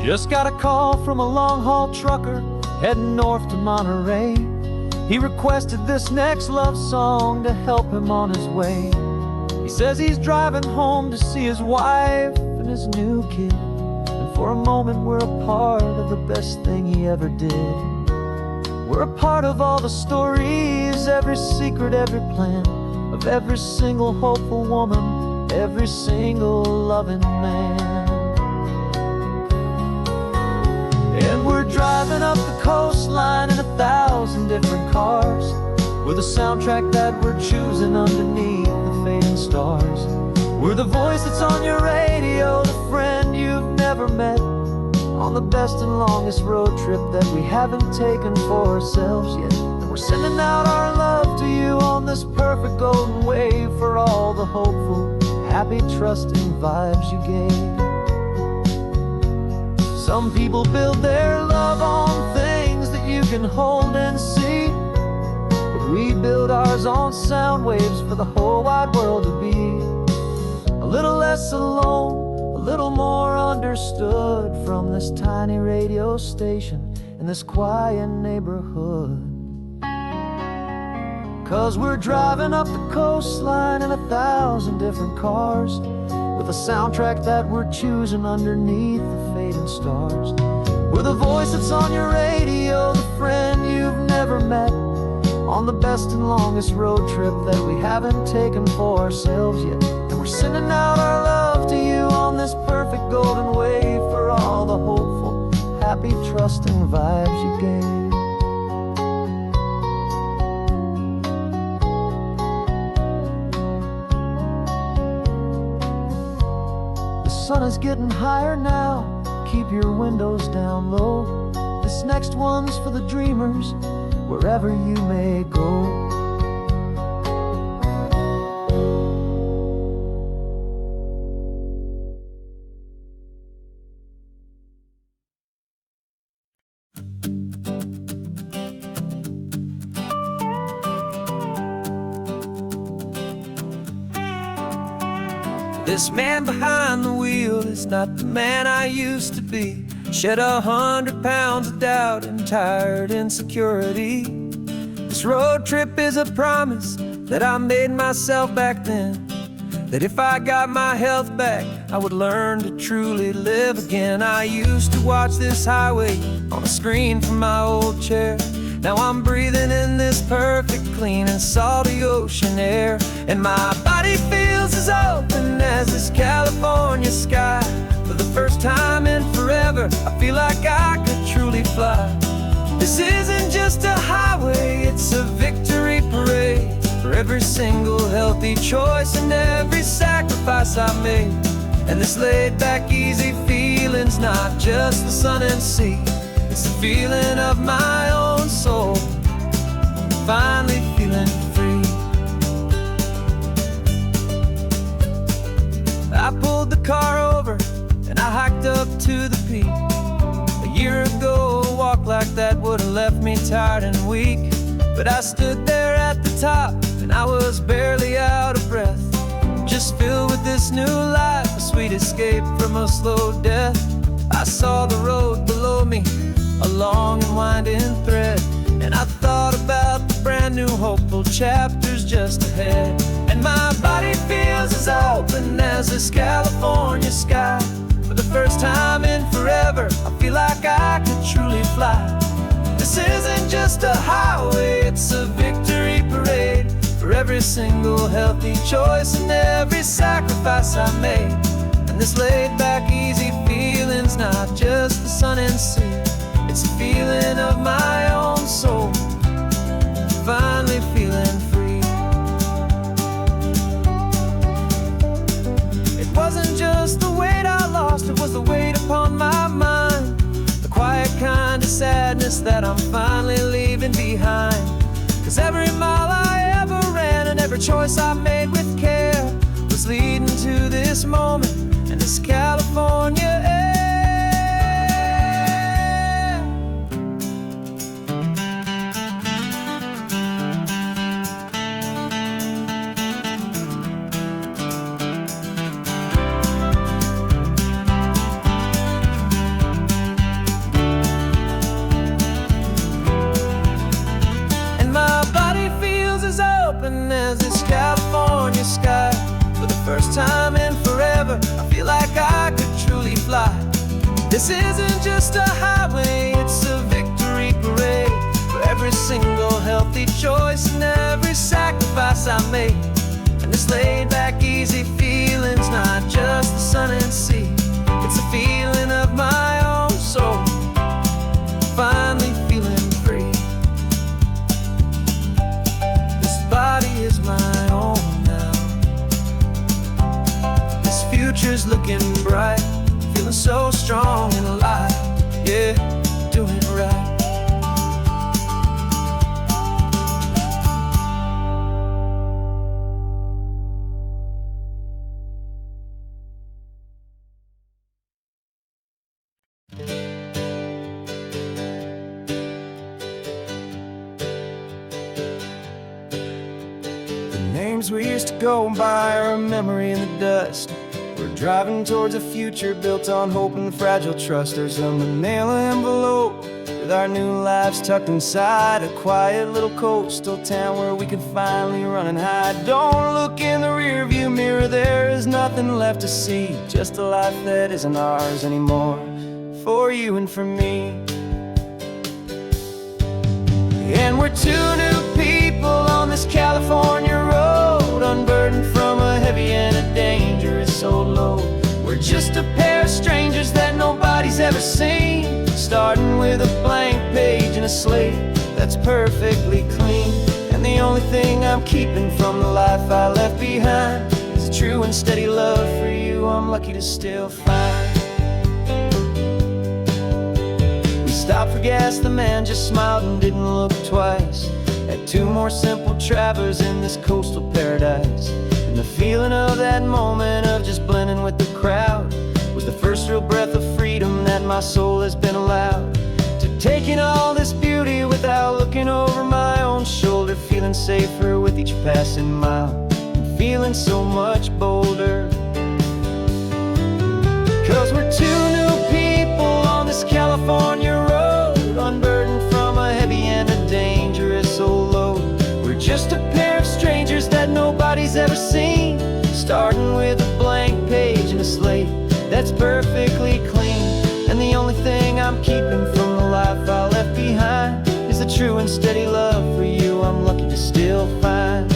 Just got a call from a long-haul trucker heading north to Monterey. He requested this next love song to help him on his way. He says he's driving home to see his wife and his new kid, and for a moment we're a part of the best thing he ever did. We're a part of all the stories, every secret, every plan, of every single hopeful woman, every single loving man. And we're driving up the coastline in 1,000 different cars, with a soundtrack that we're choosing underneath the fading stars. We're the voice that's on your radio, the friend you've never met, on the best and longest road trip that we haven't taken for ourselves yet. And we're sending out our love to you on this perfect golden wave, for all the hopeful, happy, trusting vibes you gave. Some people build their love on things that you can hold and see, but we build ours on sound waves for the whole wide world to be a little less alone, a little more understood, from this tiny radio station in this quiet neighborhood. 'Cause we're driving up the coastline in 1,000 different cars, with a soundtrack that we're choosing underneath the fading stars. We're the voice that's on your radio, the friend you've never met, on the best and longest road trip that we haven't taken for ourselves yet. And we're sending out our love to you on this perfect golden wave, for all the hopeful, happy, trusting vibes you gave. The sun is getting higher now, keep your windows down low. This next one's for the dreamers, wherever you may go. This man behind the wheel is not the man I used to be. Shed 100 pounds of doubt and tired insecurity. This road trip is a promise that I made myself back then, that if I got my health back, I would learn to truly live again. I used to watch this highway on a screen from my old chair. Now I'm breathing in this perfect, clean and salty ocean air, and my body feels as open as this California sky. For the first time in forever, I feel like I could truly fly. This isn't just a highway, it's a victory parade, for every single healthy choice and every sacrifice I made. And this laid back, easy feeling's not just the sun and sea, it's the feeling of my own soul, finally feeling free. I pulled the car over and I hiked up to the peak. A year ago, a walk like that would have left me tired and weak, but I stood there at the top and I was barely out of breath, just filled with this new life, a sweet escape from a slow death. I saw the road below me, a long and winding thread, and I thought about the brand new hopeful chapters just ahead. And my body feels as open as this California sky. For the first time in forever, I feel like I could truly fly. This isn't just a highway, it's a victory parade for every single healthy choice and every sacrifice I made. And this laid back, easy feeling's not just the sun and sea, it's a feeling of my own soul, finally feeling free. It wasn't just the weight I lost, it was the weight upon my mind, the quiet kind of sadness that I'm finally leaving behind. 'Cause every mile I ever ran and every choice I made with care was leading to this moment and this California air. As this California sky. For the first time in forever, I feel like I could truly fly. This isn't just a highway, it's a victory parade for every single healthy choice and every sacrifice I made. And this laid back, easy feeling's not just the sun and sea, it's a feeling of my own soul, finally feeling free. Body is my own now. This future's looking bright, feeling so strong and alive. Yeah, doing it right. Names we used to go by are a memory in the dust. We're driving towards a future built on hope and fragile trust. There's a manila envelope with our new lives tucked inside, a quiet little coastal town where we can finally run and hide. Don't look in the rearview mirror, there is nothing left to see, just a life that isn't ours anymore, for you and for me. And we're two new people on this California road, unburdened from a heavy and a dangerous old load. We're just a pair of strangers that nobody's ever seen, starting with a blank page and a slate that's perfectly clean. And the only thing I'm keeping from the life I left behind is a true and steady love for you I'm lucky to still find. We stopped for gas, the man just smiled and didn't look twice. Had two more simple travelers in this coastal paradise. And the feeling of that moment of just blending with the crowd was the first real breath of freedom that my soul has been allowed to take in all this beauty without looking over my own shoulder, feeling safer with each passing mile and feeling so much bolder. 'Cause we're two new people on this California road, unburdened from a heavy and a dangerous old load. We're just a pair of strangers that nobody's ever seen, starting with a blank page and a slate that's perfectly clean. And the only thing I'm keeping from the life I left behind is a true and steady love for you I'm lucky to still find.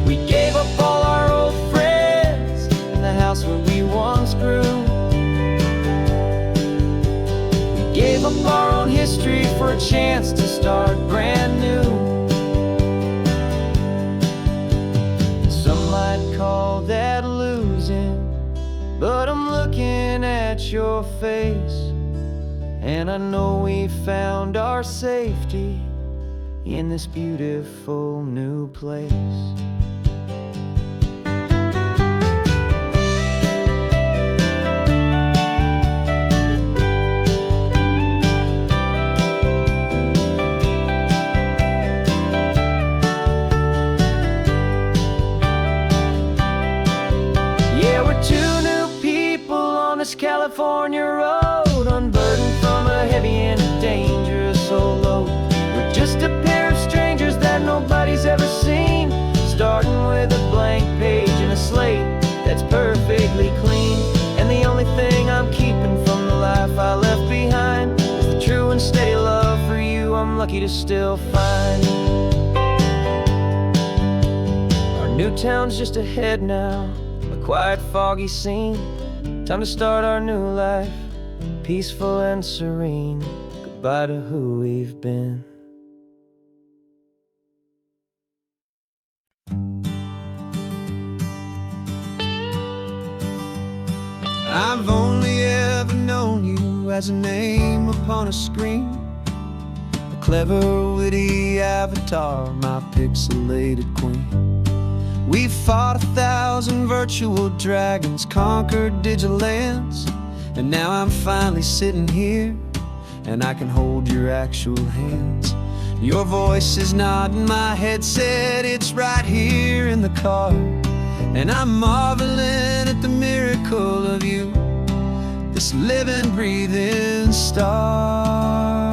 We gave up all our old friends in the house where we once grew. We gave up our own history for a chance to start brand new. Some might call that losing, but I'm looking at your face, and I know we found our safety in this beautiful new place. California road, unburdened from a heavy and dangerous old load. We're just a pair of strangers that nobody's ever seen, starting with a blank page and a slate that's perfectly clean. And the only thing I'm keeping from the life I left behind is the true and steady love for you I'm lucky to still find. Our new town's just ahead now, a quiet, foggy scene. Time to start our new life, peaceful and serene. Goodbye to who we've been. I've only ever known you as a name upon a screen, a clever, witty avatar, my pixelated queen. We've fought 1,000 virtual dragons, conquered digital lands, and now I'm finally sitting here, and I can hold your actual hands. Your voice is not in my headset, it's right here in the car, and I'm marveling at the miracle of you, this living, breathing star.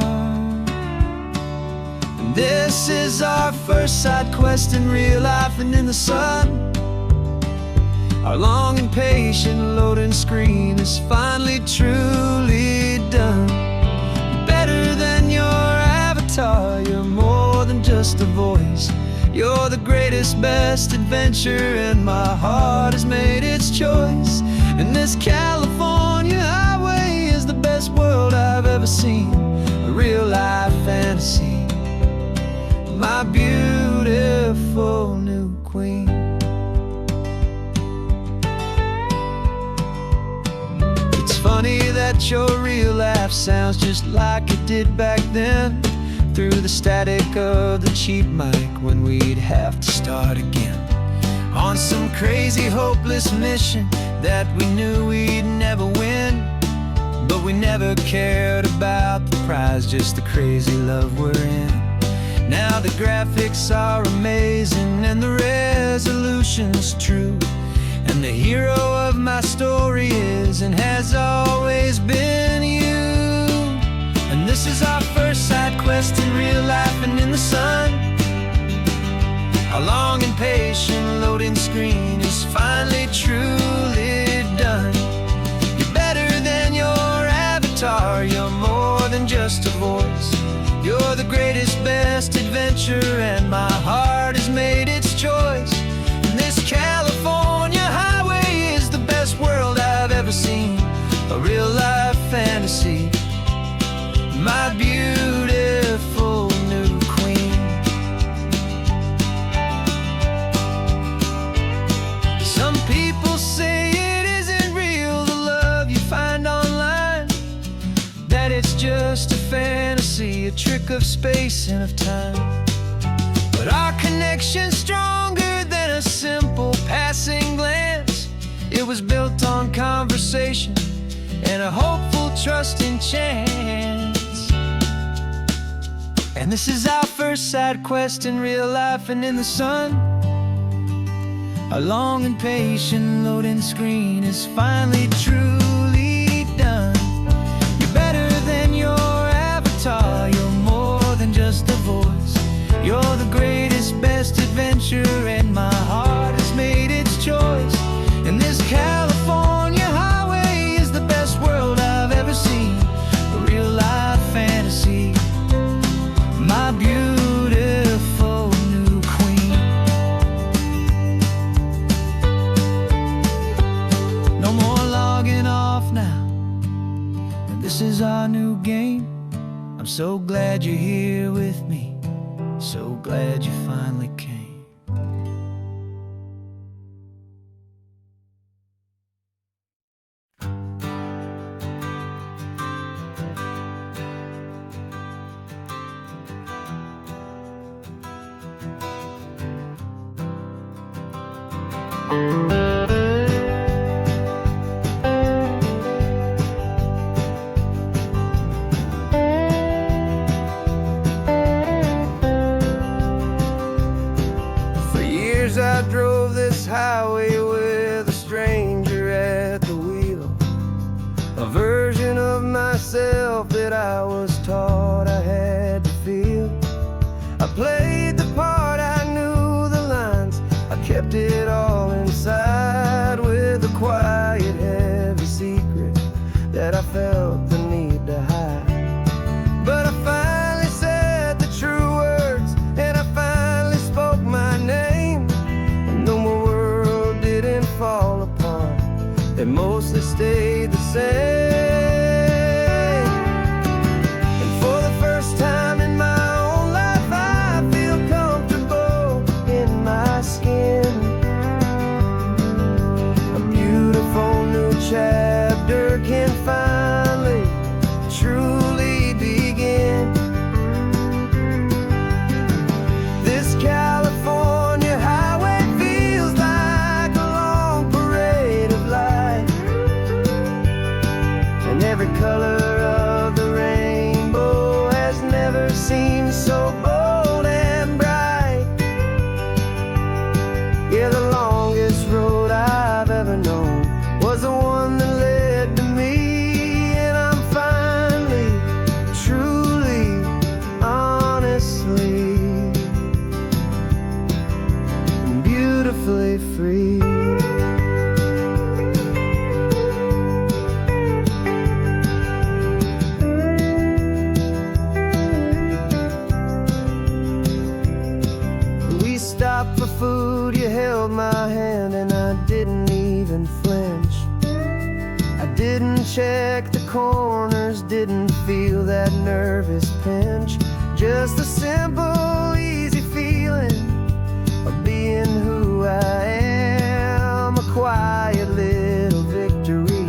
And this is our first side quest in real life and in the sun. Our long and patient loading screen is finally truly done. You're better than your avatar, you're more than just a voice. You're the greatest, best adventure, and my heart has made its choice. And this California highway is the best world I've ever seen, a real-life fantasy, my beautiful new queen. It's funny that your real life sounds just like it did back then, through the static of the cheap mic when we'd have to start again, on some crazy, hopeless mission that we knew we'd never win. But we never cared about the prize, just the crazy love we're in. Now the graphics are amazing and the resolution's true, and the hero of my story is and has always been you. And this is our first side quest in real life and in the sun. Our long and patient loading screen is finally truly done. You're better than your avatar, you're more than just a voice. You're the greatest, best adventure, and my heart has made its choice. And this California highway is the best world I've ever seen, a real-life fantasy, my beautiful new queen. Some people say it isn't real, the love you find online, that it's just a fantasy, a trick of space and of time. But our connection's stronger than a simple passing glance. It was built on conversation and a hopeful, trusting chance. And this is our first side quest in real life and in the sun. Our long and patient loading screen is finally truly done. You're better than your avatar, you're more than just a voice. You're the greatest, best adventure, and my heart has made its choice. And this California highway is the best world I've ever seen, a real-life fantasy, my beautiful new queen. No more logging off now, and this is our new game. I'm so glad you're here with me, so glad you finally came. For years I drove this highway with a stranger at the wheel, a I was taught I had to feel. I played the part, I knew the lines, I kept it all inside with a quiet, heavy secret that I felt the need to hide. But I finally said the true words, and I finally spoke my name. And though my world didn't fall apart, it mostly stayed the same. And for the first time in my own life, I feel comfortable in my skin. A beautiful new chapter can finally truly begin. This California highway feels like a long parade of light, and every color of the rainbow has never seemed so bold and bright. Yeah, the longest road I've ever known was the one that led to me, and I'm finally, truly, honestly, and beautifully free. We stopped for food, you held my hand, and I didn't even flinch. I didn't check the corners, didn't feel that nervous pinch. Just a simple, easy feeling of being who I am. A quiet little victory,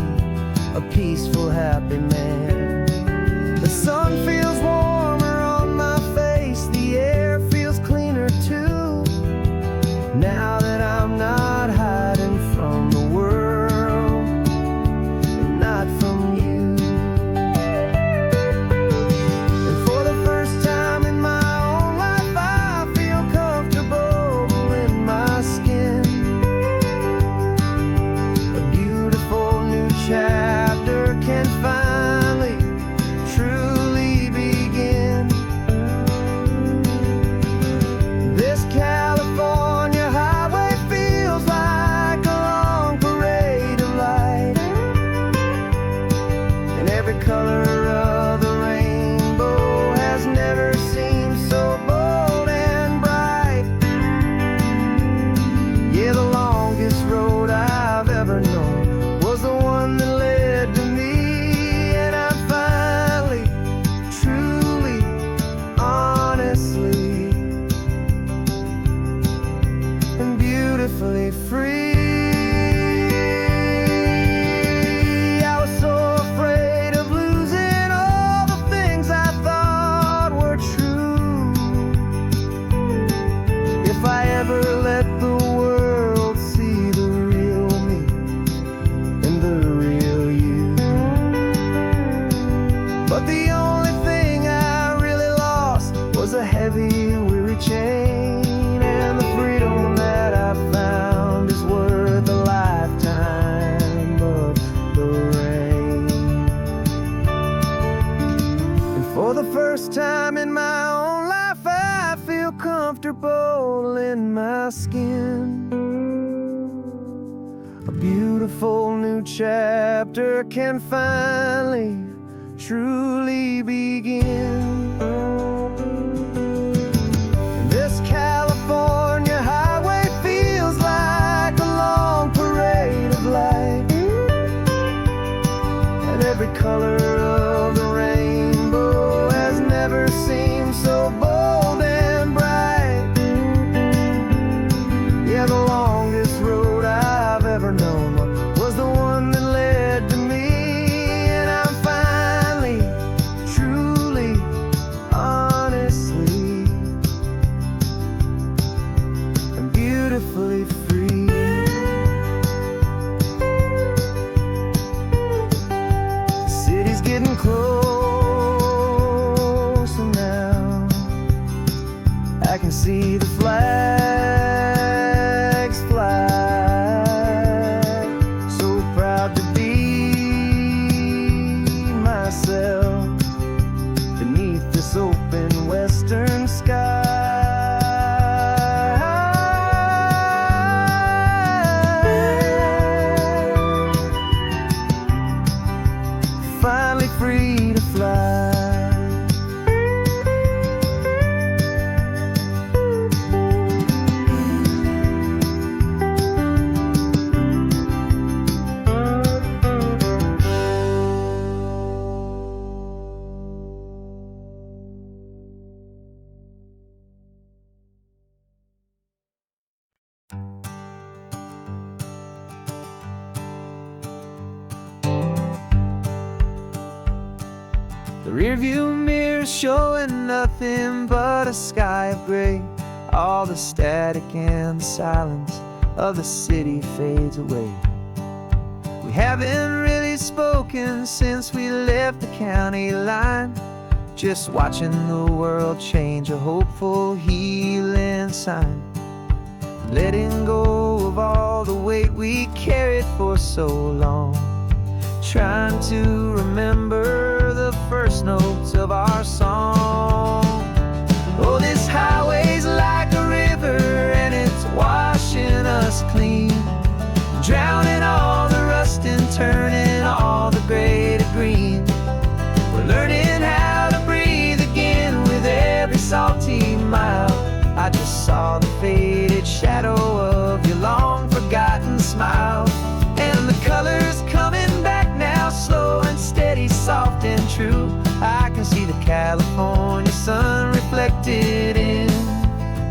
a peaceful, happy man. The sun feels warmer on my face, the air feels cleaner too, now that I'm not hiding from the world, and not from you. And for the first time in my own life, I feel comfortable in my skin. A beautiful new chapter can finally truly begin. This California highway feels like a long parade of light, and every color of the rainbow has never seemed so bold and bright. Yeah, the longest road I've ever known was the one that led to me, and I'm finally, truly, honestly, and beautifully free. I was so afraid of losing all the things I thought were true. If I ever let the world see the real me and the real you. But the only thing I really lost was a heavy, weary chain, and the freedom that I found is worth a lifetime of the rain. And for the first time in my own life, I feel comfortable in my skin. A beautiful new chapter can finally, truly begin. This California highway feels like a long parade of light, and every color of the rainbow has never seemed so bold and bright. Yeah, the longest road I've ever known was the one that led to me, and I'm finally, truly, honestly, and beautifully free. The city's getting closer now. I can see the flags fly. So proud to be myself. The rearview mirror showing nothing but a sky of gray. All the static and the silence of the city fades away. We haven't really spoken since we left the county line, just watching the world change, a hopeful healing sign. Letting go of all the weight we carried for so long, trying to remember the first notes of our song. Oh, this highway's like a river and it's washing us clean, drowning all the rust and turning all the gray to green. We're learning how to breathe again with every salty mile. I just saw the faded shadow of your long forgotten smile, and the colors coming back now, slow and steady, soft and true. I can see the California sun reflected in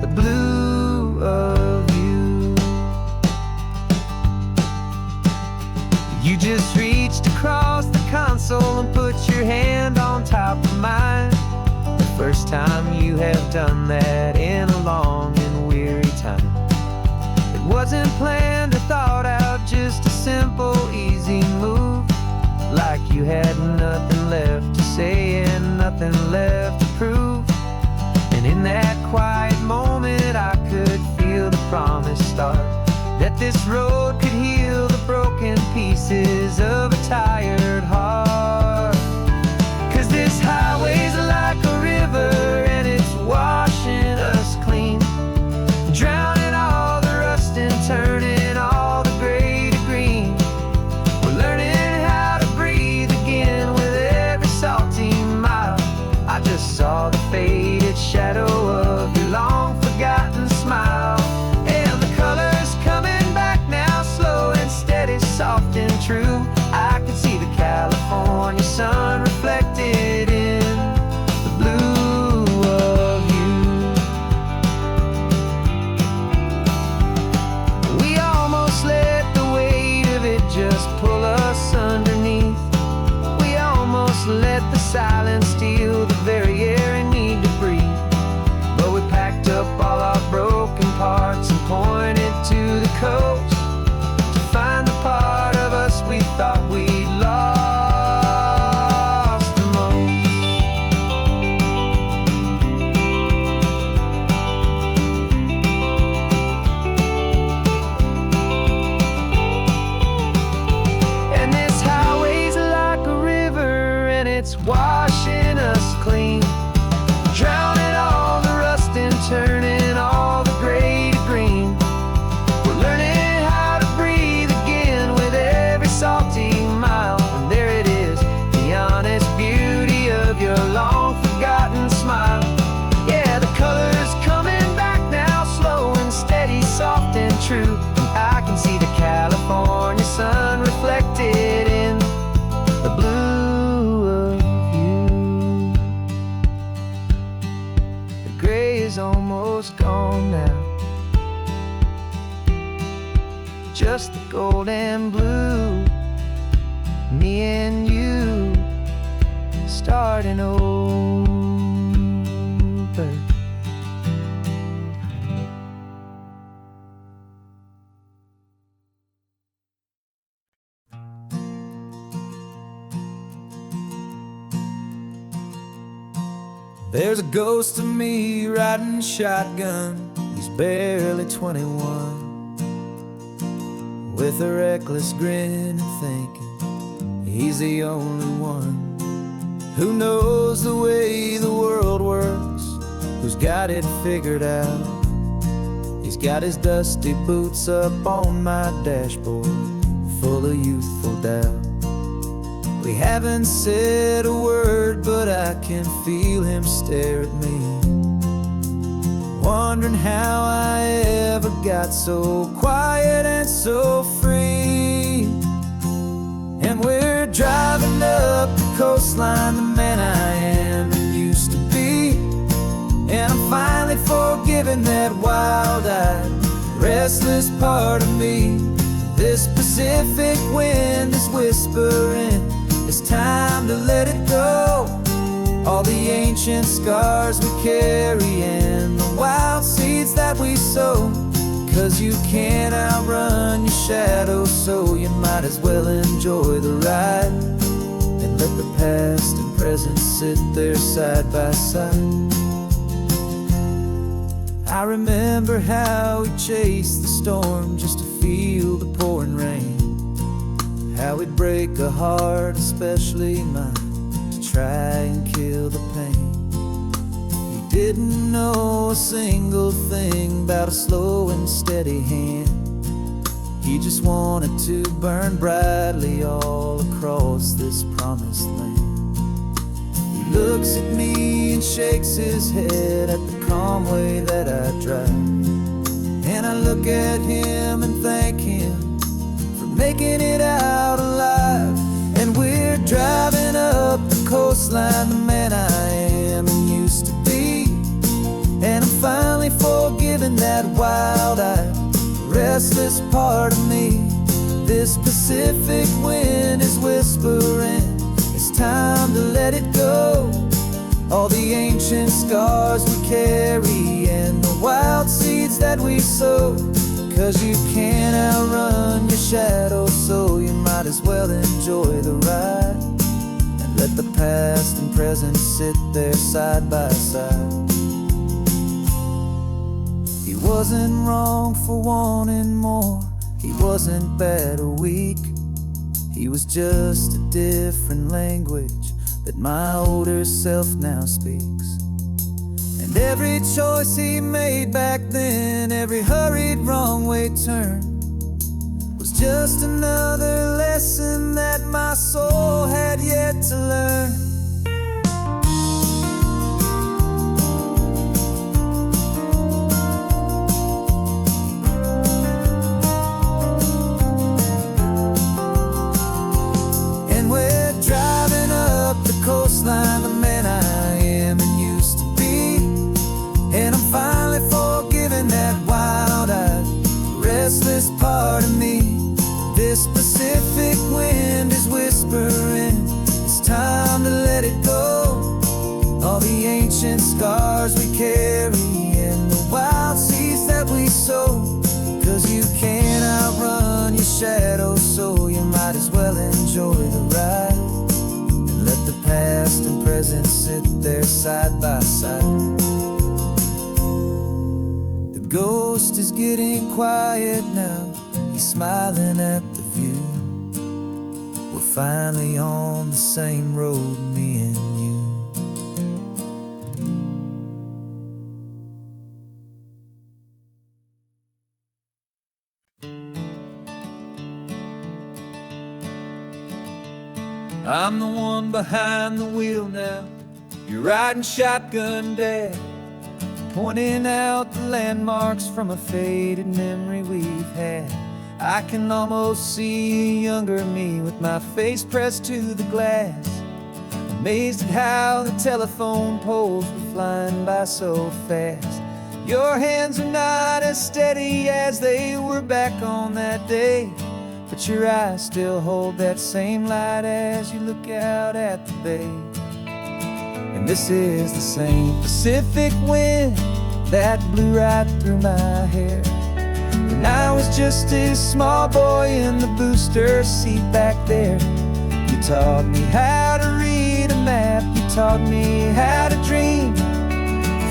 the blue of you. You just reached across the console and put your hand on top of mine. The first time you have done that in a long and weary time. It wasn't planned or thought out, just a simple, easy move. Like you had nothing left to say and nothing left to prove. And in that quiet moment I could feel the promise start, that this road could heal the broken pieces of a tired heart. 'Cause this highway's like a river and it's washing us clean, drowning all the rust and turning all the gray to green. We're learning how to breathe again with every salty mile. I just saw the faded shadow of your long forgotten smile, and the colors coming back now, slow and steady, soft and true. I could see the California sun reflected in the blue of you. We almost let the weight of it just pull us underneath. We almost let the silence steal the very air I need to breathe. But we packed up all our broken parts and pointed to the coast to find the part of us we thought we'd lost the most. And this highway's like a river and it's washing us clean, drowning all the rust and turning all the gray to green. We're learning how to breathe again with every salty mile. And there it is, the honest beauty of your long forgotten smile. Yeah, the colors coming back now, slow and steady, soft and true. I can see the California sun reflected in the blue of you. The gray is almost gone now, just the gold and blue. Me and you starting over. There's a ghost of me riding shotgun. He's barely 21, with a reckless grin and thinking he's the only one who knows the way the world works, who's got it figured out. He's got his dusty boots up on my dashboard, full of youthful doubt. We haven't said a word, but I can feel him stare at me, wondering how I ever got so quiet and so free. And we're driving up the coastline, the man I am and used to be. And I'm finally forgiving that wild-eyed, restless part of me. This Pacific wind is whispering, it's time to let it go. all the ancient scars we carry and the wild seeds that we sow. 'Cause you can't outrun your shadow, so you might as well enjoy the ride and let the past and present sit there side by side. I remember how we chased the storm just to feel the pouring rain, how we'd break a heart, especially mine, to try and kill the pain. He didn't know a single thing about a slow and steady hand. He just wanted to burn brightly all across this promised land. He looks at me and shakes his head at the calm way that I drive, and I look at him and thank him for making it out alive. And we're driving up the coastline, the man I am and used to be, and I'm finally forgiving that wild-eyed, restless part of me. This Pacific wind is whispering, it's time to let it go. All the ancient scars we carry and the wild seeds that we sow. 'Cause you can't outrun your shadow, so you might as well enjoy the ride and let the past and present sit there side by side. He wasn't wrong for wanting more, he wasn't bad or weak. He was just a different language that my older self now speaks. And every choice he made back then, every hurried wrong way turn, was just another lesson that my soul had yet to learn. Coastline, the man I am and used to be, and I'm finally forgiving that wild-eyed, restless part of me. This Pacific wind is whispering, it's time to let it go. All the ancient scars we carry and the wild seeds that we sow. 'Cause you can't outrun your shadow, so you might as well enjoy the ride. Let the past and present sit there side by side. The ghost is getting quiet now, he's smiling at the view. We're finally on the same road, me and you. I'm the one behind the wheel now, you're riding shotgun, Dad, pointing out the landmarks from a faded memory we've had. I can almost see a younger me with my face pressed to the glass, amazed at how the telephone poles were flying by so fast. Your hands are not as steady as they were back on that day, but your eyes still hold that same light as you look out at the bay. And this is the same Pacific wind that blew right through my hair when I was just a small boy in the booster seat back there. You taught me how to read a map, you taught me how to dream,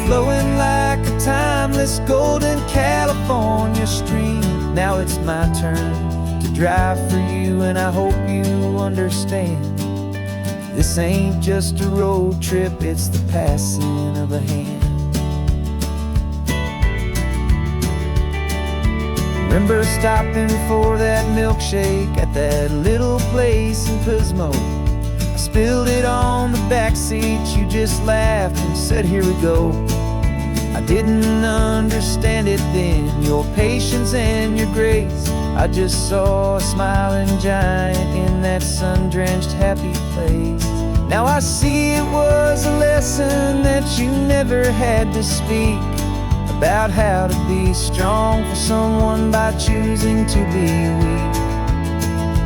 flowing like a timeless golden California stream. Now it's my turn to drive for you, and I hope you understand. This ain't just a road trip, it's the passing of a hand. Remember stopping for that milkshake at that little place in Pismo? I spilled it on the back seat, you just laughed and said, "Here we go." I didn't understand it then, your patience and your grace. I just saw a smiling giant in that sun-drenched happy place. Now I see it was a lesson that you never had to speak, about how to be strong for someone by choosing to be weak.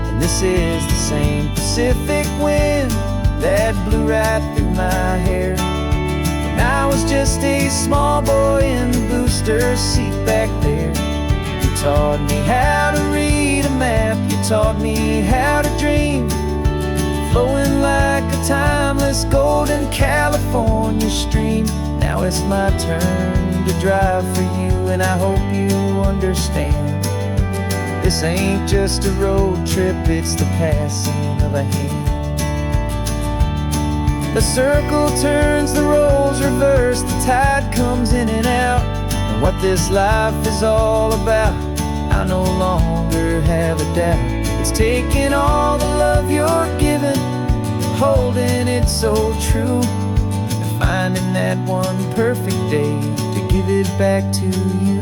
And this is the same Pacific wind that blew right through my hair. When I was just a small boy in the booster seat back there, you taught me how to read a map, you taught me how to dream, flowing like a timeless golden California stream. Now it's my turn to drive for you, and I hope you understand. This ain't just a road trip, it's the passing of a hand. The circle turns, the roles reverse, the tide comes in and out. And what this life is all about, I no longer have a doubt. It's taking all the love you're giving, holding it so true, and finding that one perfect day to give it back to you.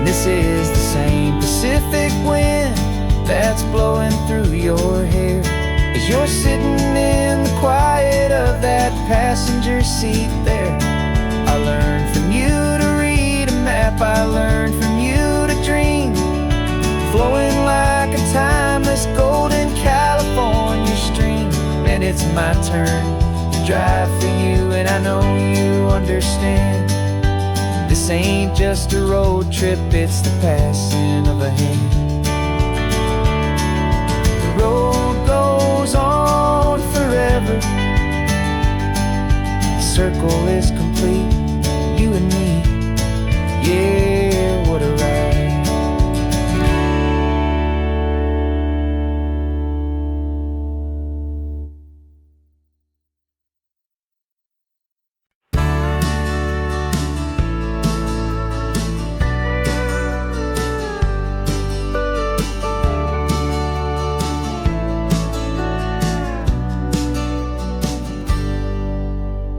This is the same Pacific wind that's blowing through your hair as you're sitting in the quiet of that passenger seat there. I learned from you to read a map, I learned from you to dream, flowing like a timeless golden California stream. And it's my turn to drive for you, and I know you understand. This ain't just a road trip, it's the passing of a hand. The road goes on forever, the circle is complete, you and me, yeah, what a ride.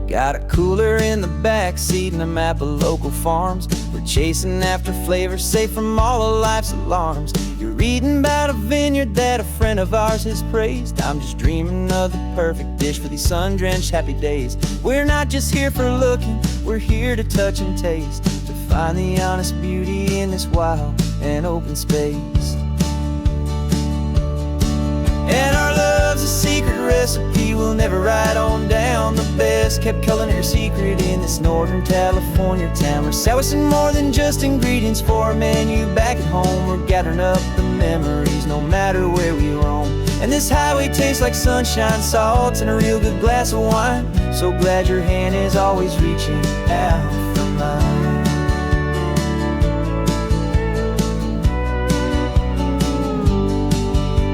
Got a cooler in the back seat and a map of local farms. We're chasing after flavors safe from all of life's alarms. You're reading about a vineyard that a friend of ours has praised. I'm just dreaming of the perfect dish for these sun-drenched happy days. We're not just here for looking, we're here to touch and taste, to find the honest beauty in this wild and open space. And our love's a secret recipe we'll never write on down. The best kept culinary secret in this Northern California town. We're sourcing more than just ingredients for a menu back at home. We're gathering up the memories no matter where we roam. And this highway tastes like sunshine, salt, and a real good glass of wine. So glad your hand is always reaching out for mine.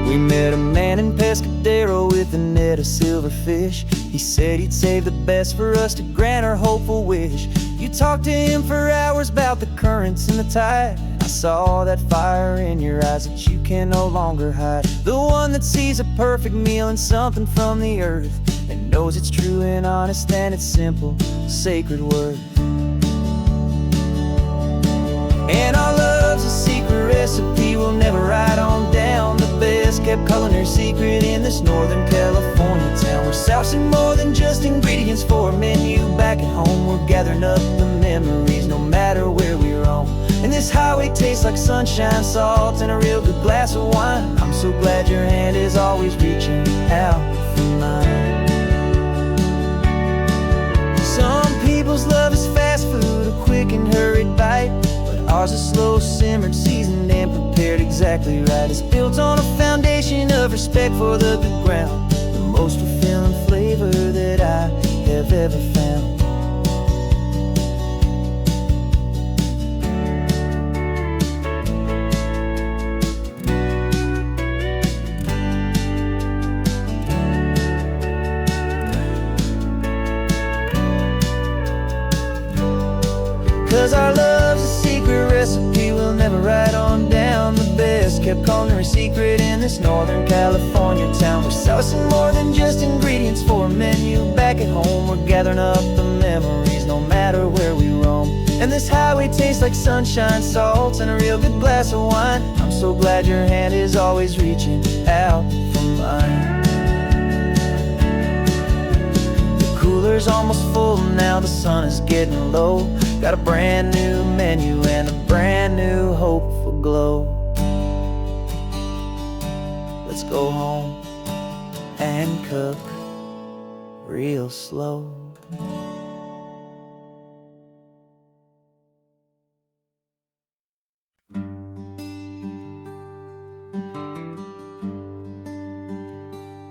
We met a man in Pescadero with a net of silverfish. He said he'd save the best for us to grant our hopeful wish. You talked to him for hours about the currents and the tide. I saw that fire in your eyes that you can no longer hide. The one that sees a perfect meal in something from the earth, and knows it's true and honest and it's simple, sacred worth. And our love's a secret recipe we'll never write on down. The best kept culinary secret in this Northern California town. We're sourcing more than just ingredients for a menu back at home. We're gathering up the memories no matter where we roam. And this highway tastes like sunshine, salt, and a real good glass of wine. I'm so glad your hand is always reaching out for mine. Some people's love is fast food, a quick and hurried bite. Ours is slow simmered, seasoned, and prepared exactly right. It's built on a foundation of respect for the good ground, the most fulfilling flavor that I have ever found. 'Cause our love's a secret secret recipe we'll never write on down. The best kept culinary secret in this Northern California town. We're sourcing more than just ingredients for a menu. Back at home we're gathering up the memories, no matter where we roam. And this highway tastes like sunshine, salts, and a real good glass of wine. I'm so glad your hand is always reaching out for mine. The cooler's almost full now, the sun is getting low. Got a brand new menu and a brand new hopeful glow. Let's go home and cook real slow.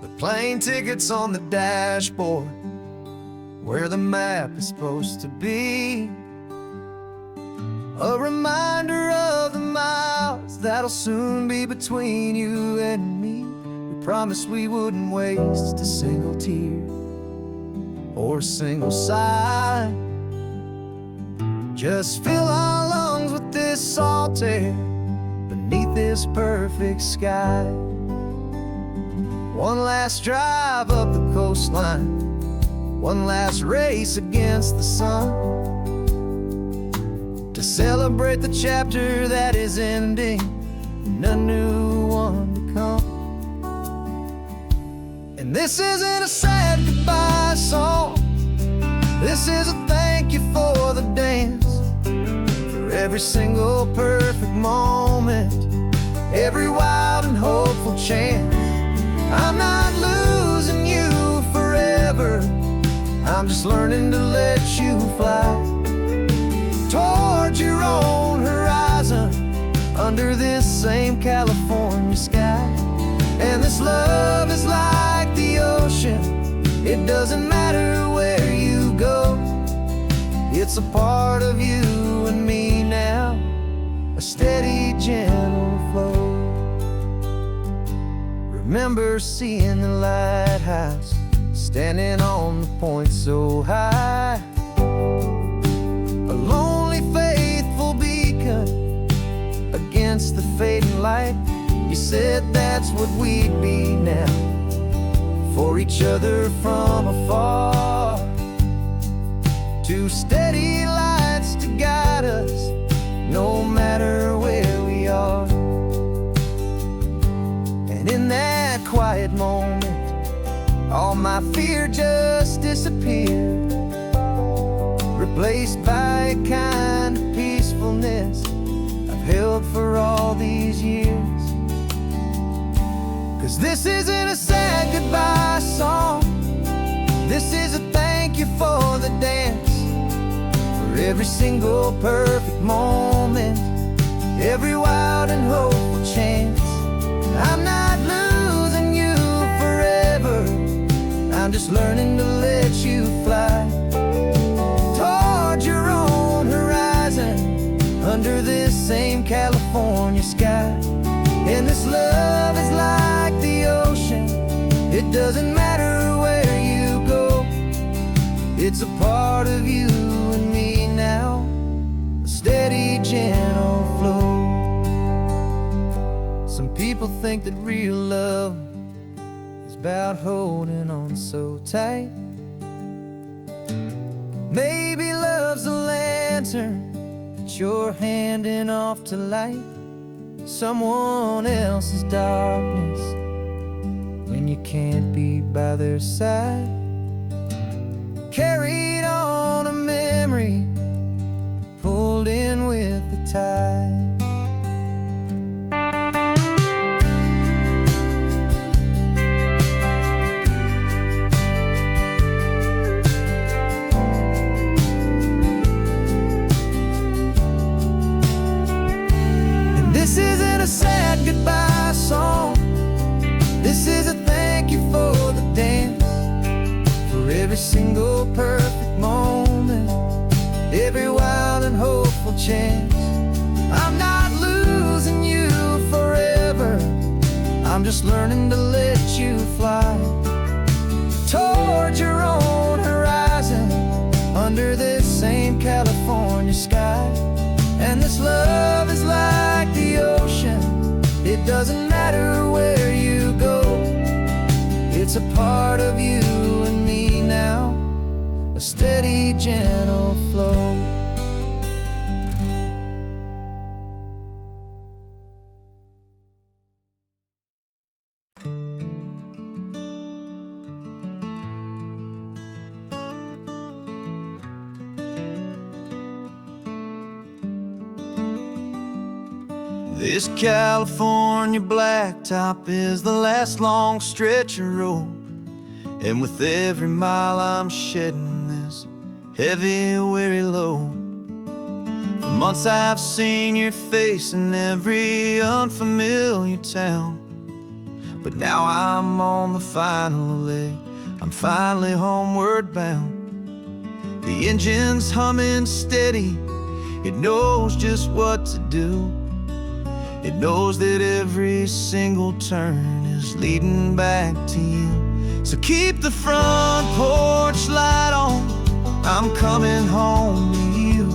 The plane ticket's on the dashboard, where the map is supposed to be. A reminder of the miles that'll soon be between you and me. We promised we wouldn't waste a single tear or a single sigh. Just fill our lungs with this salt air beneath this perfect sky. One last drive up the coastline, one last race against the sun, to celebrate the chapter that is ending and a new one to come. And this isn't a sad goodbye song, this is a thank you for the dance, for every single perfect moment, every wild and hopeful chance. I'm not losing you forever, I'm just learning to let you fly towards your own horizon, under this same California sky. And this love is like the ocean, it doesn't matter where you go. It's a part of you and me now, a steady, gentle flow. Remember seeing the lighthouse, standing on the point so high, a lonely, faithful beacon against the fading light. You said that's what we'd be now, for each other from afar. Two steady lights to guide us, no matter where we are. And in that quiet moment, all my fear just disappeared, replaced by a kind of peacefulness I've held for all these years. 'Cause this isn't a sad goodbye song, this is a thank you for the dance, for every single perfect moment, every wild and hopeful chance. I'm not losing you forever, I'm just learning to let you fly towards your own horizon, under this same California sky. And this love is like the ocean, it doesn't matter where you go. It's a part of you and me now, a steady, gentle flow. Some people think that real love is about holding on so tight. Maybe love's a lantern that you're handing off to light someone else's darkness when you can't be by their side. Carried on a memory, pulled in with the tide. This isn't a sad goodbye song, this is a thank you for the dance, for every single perfect moment, every wild and hopeful chance. I'm not losing you forever, I'm just learning to let you fly towards your own horizon, under this same California sky. And this love is like the ocean. It doesn't matter where you go. It's a part of you and me now, a steady, gentle flow. This California blacktop is the last long stretch of road, and with every mile I'm shedding this heavy, weary load. For months I've seen your face in every unfamiliar town, but now I'm on the final leg. I'm finally homeward bound. The engine's humming steady. It knows just what to do. It knows that every single turn is leading back to you. So keep the front porch light on, I'm coming home to you.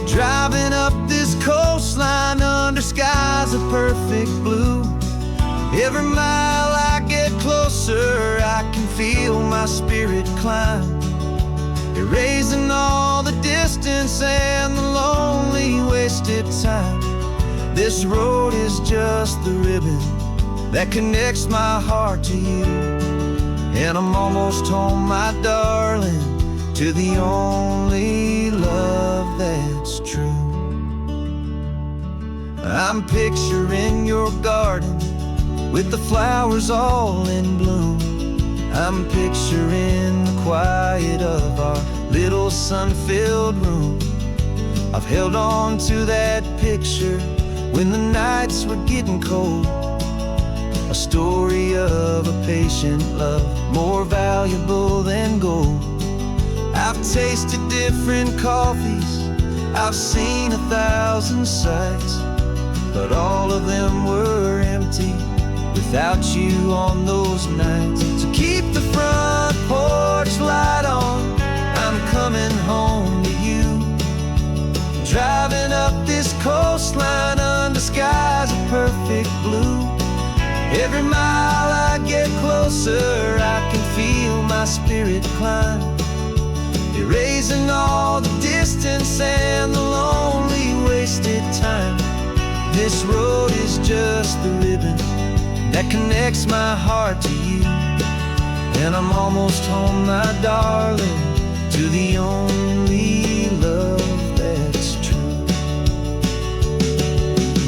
Driving up this coastline under skies of perfect blue. Every mile I get closer, I can feel my spirit climb, erasing all the distance and the lonely wasted time. This road is just the ribbon that connects my heart to you. And I'm almost home, my darling, to the only love that's true. I'm picturing your garden with the flowers all in bloom. I'm picturing the quiet of our little sun-filled room. I've held on to that picture when the nights were getting cold. A story of a patient love, more valuable than gold. I've tasted different coffees, I've seen 1,000 sights, but all of them were empty without you on those nights. So keep the front porch light on, I'm coming home to you. Driving up this coastline under skies of perfect blue. Every mile I get closer, I can feel my spirit climb, erasing all the distance and the lonely wasted time. This road is just the ribbon that connects my heart to you. And I'm almost home, my darling, to the only love that's true.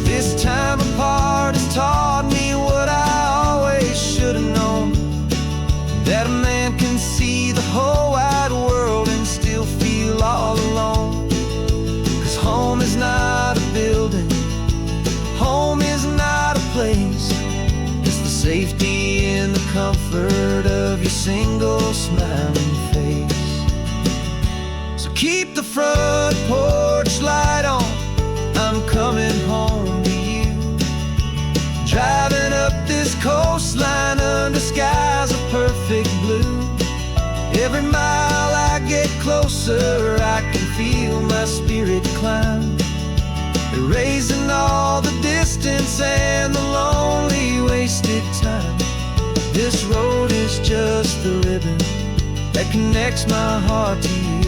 This time apart has taught me what I always should have known, that a man can see the whole wide world and still feel all alone. 'Cause home is not a building, home is not a place, it's the safety and the comfort of your single smiling face. So keep the front porch light on, I'm coming home to you. Driving up this coastline under skies of perfect blue. Every mile I get closer, I can feel my spirit climb, erasing all the distance and the lonely wasted time. This road is just the ribbon that connects my heart to you.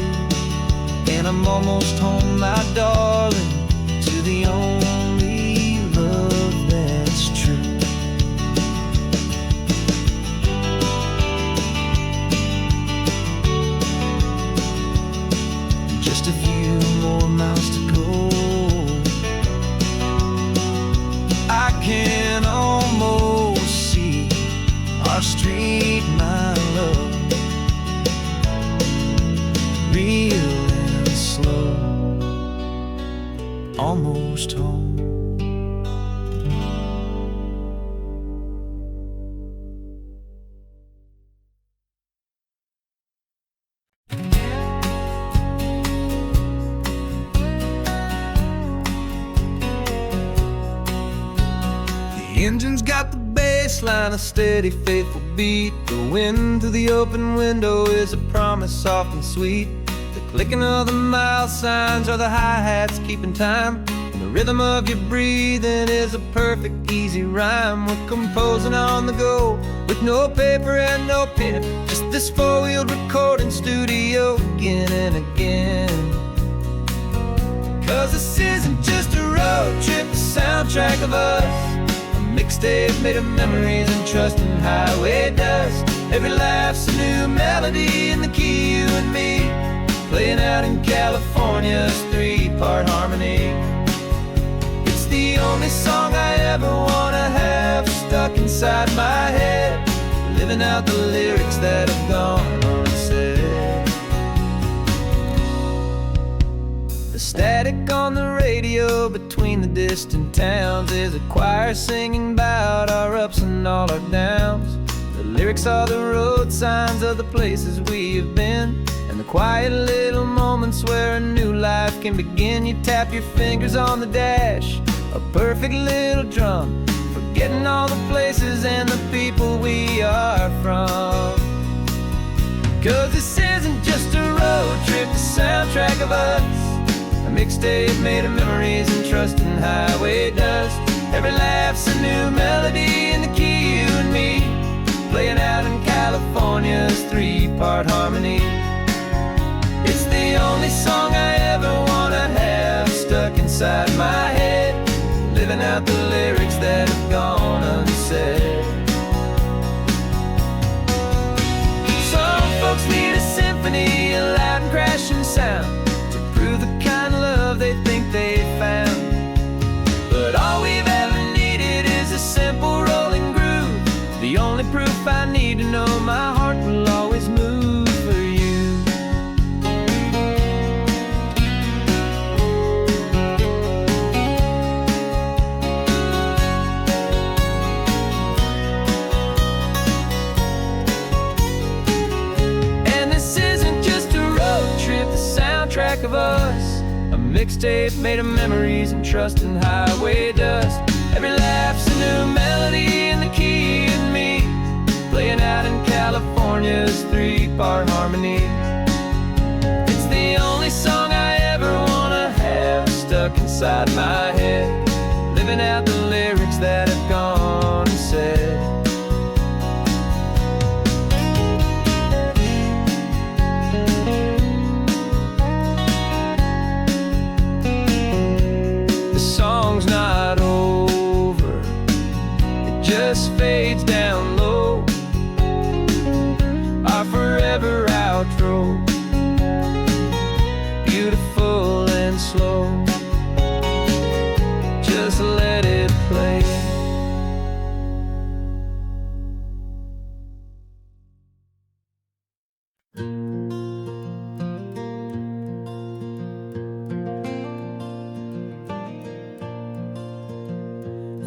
And I'm almost home, my darling, to the only love that's true. Just a few more miles to go, I can almost see our street, my love, real and slow, almost home. The engine's got the bass line, a steady, faithful beat. The wind through the open window is a promise soft and sweet. The clicking of the mile signs or the hi-hats keeping time. The rhythm of your breathing is a perfect, easy rhyme. We're composing on the go with no paper and no pen, just this four-wheeled recording studio again and again. 'Cause this isn't just a road trip, the soundtrack of us, a mixtape made of memories and trust in highway dust. Every laugh's a new melody in the key, you and me, playing out in California's three-part harmony. It's the only song I ever wanna have stuck inside my head, living out the lyrics that have gone unsaid. The static on the radio between the distant towns is a choir singing about our ups and all our downs. The lyrics are the road signs of the places we have been, and the quiet little moments where a new life can begin. You tap your fingers on the dash, a perfect little drum, forgetting all the places and the people we are from. 'Cause this isn't just a road trip, the soundtrack of us, a mixtape made of memories and trust in highway dust. Every laugh's a new melody in the key, you and me, playing out in California's three-part harmony. It's the only song I ever wanna have stuck inside my head, living out the lyrics that have gone unsaid. Some folks need a symphony, a loud and crashing sound, to prove the kind of love they think they found. But all we've ever needed is a simple rolling groove, the only proof I need to know my heart will always move for you. And this isn't just a road trip, the soundtrack of us, a mixtape made of memories and trust in highway dust. Every laugh's a new melody in the key and me, playing out in California's three-part harmony. It's the only song I ever wanna have stuck inside my head, living out the lyrics that have gone unsaid. The song's not over, it just fades down low, our forever outro, beautiful and slow, just let it play.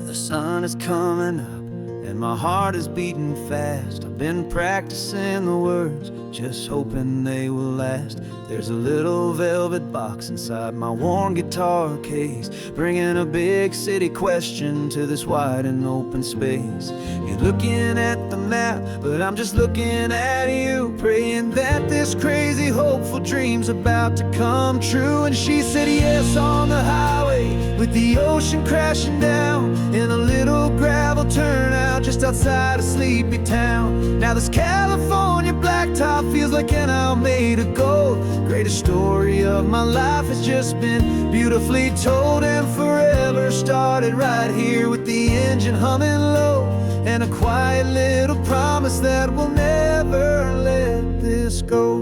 The sun is coming up and my heart is beating fast. I've been practicing the words, just hoping they will last. There's a little velvet box inside my worn guitar case, bringing a big city question to this wide and open space. You're looking at the map, but I'm just looking at you, praying that this crazy hopeful dream's about to come true. And she said yes on the highway, with the ocean crashing down, in a little gravel turnout just outside of sleepy town. Now this California blacktop feels like an isle made of gold. Greatest story of my life has just been beautifully told, and forever started right here with the engine humming low, and a quiet little promise that we'll never let this go.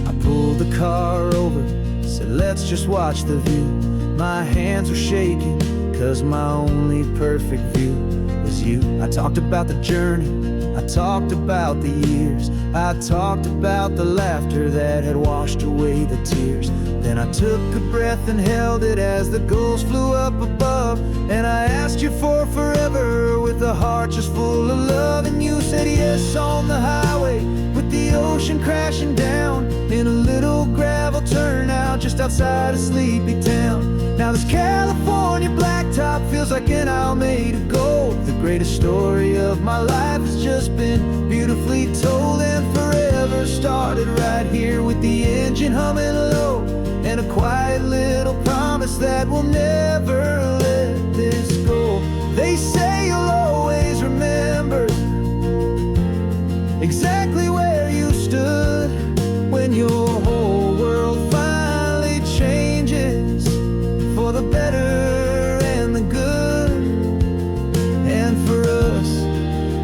I pulled the car over, said let's just watch the view. My hands were shaking, 'cause my only perfect view was you. I talked about the journey, I talked about the years, I talked about the laughter that had washed away the tears. Then I took a breath and held it as the gulls flew up above, and I asked you for forever with a heart just full of love. And you said yes on the highway, with the ocean crashing down, in a little gravel turnout just outside of Sleepy Town. Now this California blacktop feels like an Alameda Gold. The greatest story of my life has just been beautifully told, and forever started right here with the engine humming low, and a quiet little promise that we'll never let this go. They say you'll always remember exactly where you stood when your whole world finally changes for the better and the good. And for us,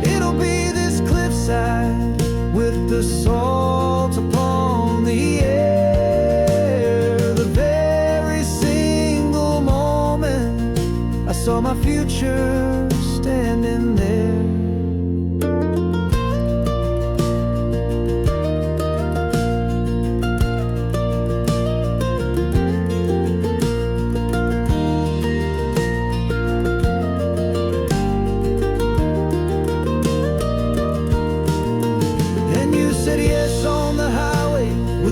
it'll be this cliffside with the salt upon the air. The very single moment I saw my future standing there.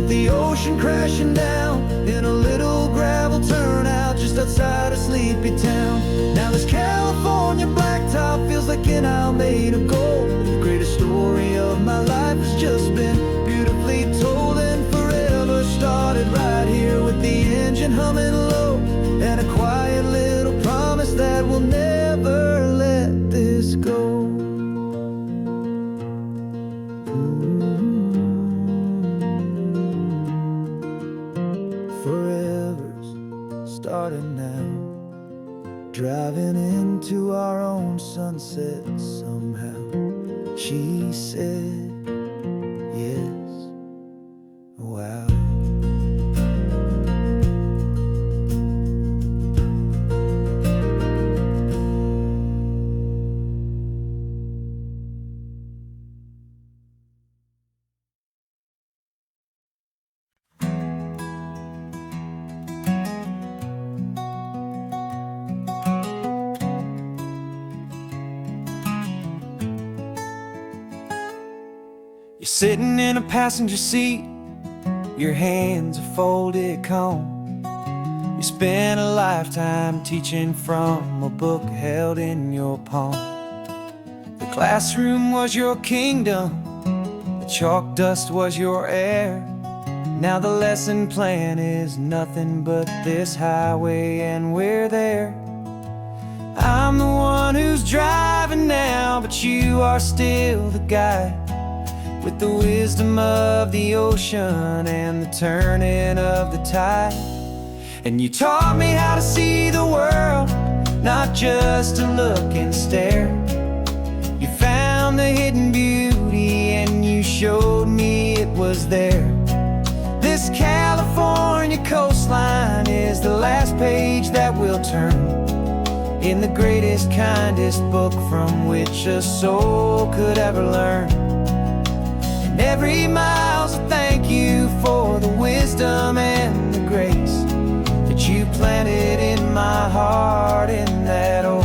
The ocean crashing down in a little gravel turnout just outside of Sleepy Town. Now this California blacktop feels like an Alameda Gold. The greatest story of my life has just been beautifully told, and forever started right here with the engine humming low, and a quiet little promise that we'll never let this go. Starting now, driving into our own sunset somehow. She said, yes, wow. You're sitting in a passenger seat, your hands are folded calm. You spent a lifetime teaching from a book held in your palm. The classroom was your kingdom, the chalk dust was your air. Now the lesson plan is nothing but this highway, and we're there. I'm the one who's driving now, but you are still the guide, with the wisdom of the ocean and the turning of the tide. And you taught me how to see the world, not just to look and stare. You found the hidden beauty and you showed me it was there. This California coastline is the last page that we'll turn in the greatest, kindest book from which a soul could ever learn. Every mile's a thank you for the wisdom and the grace that you planted in my heart in that old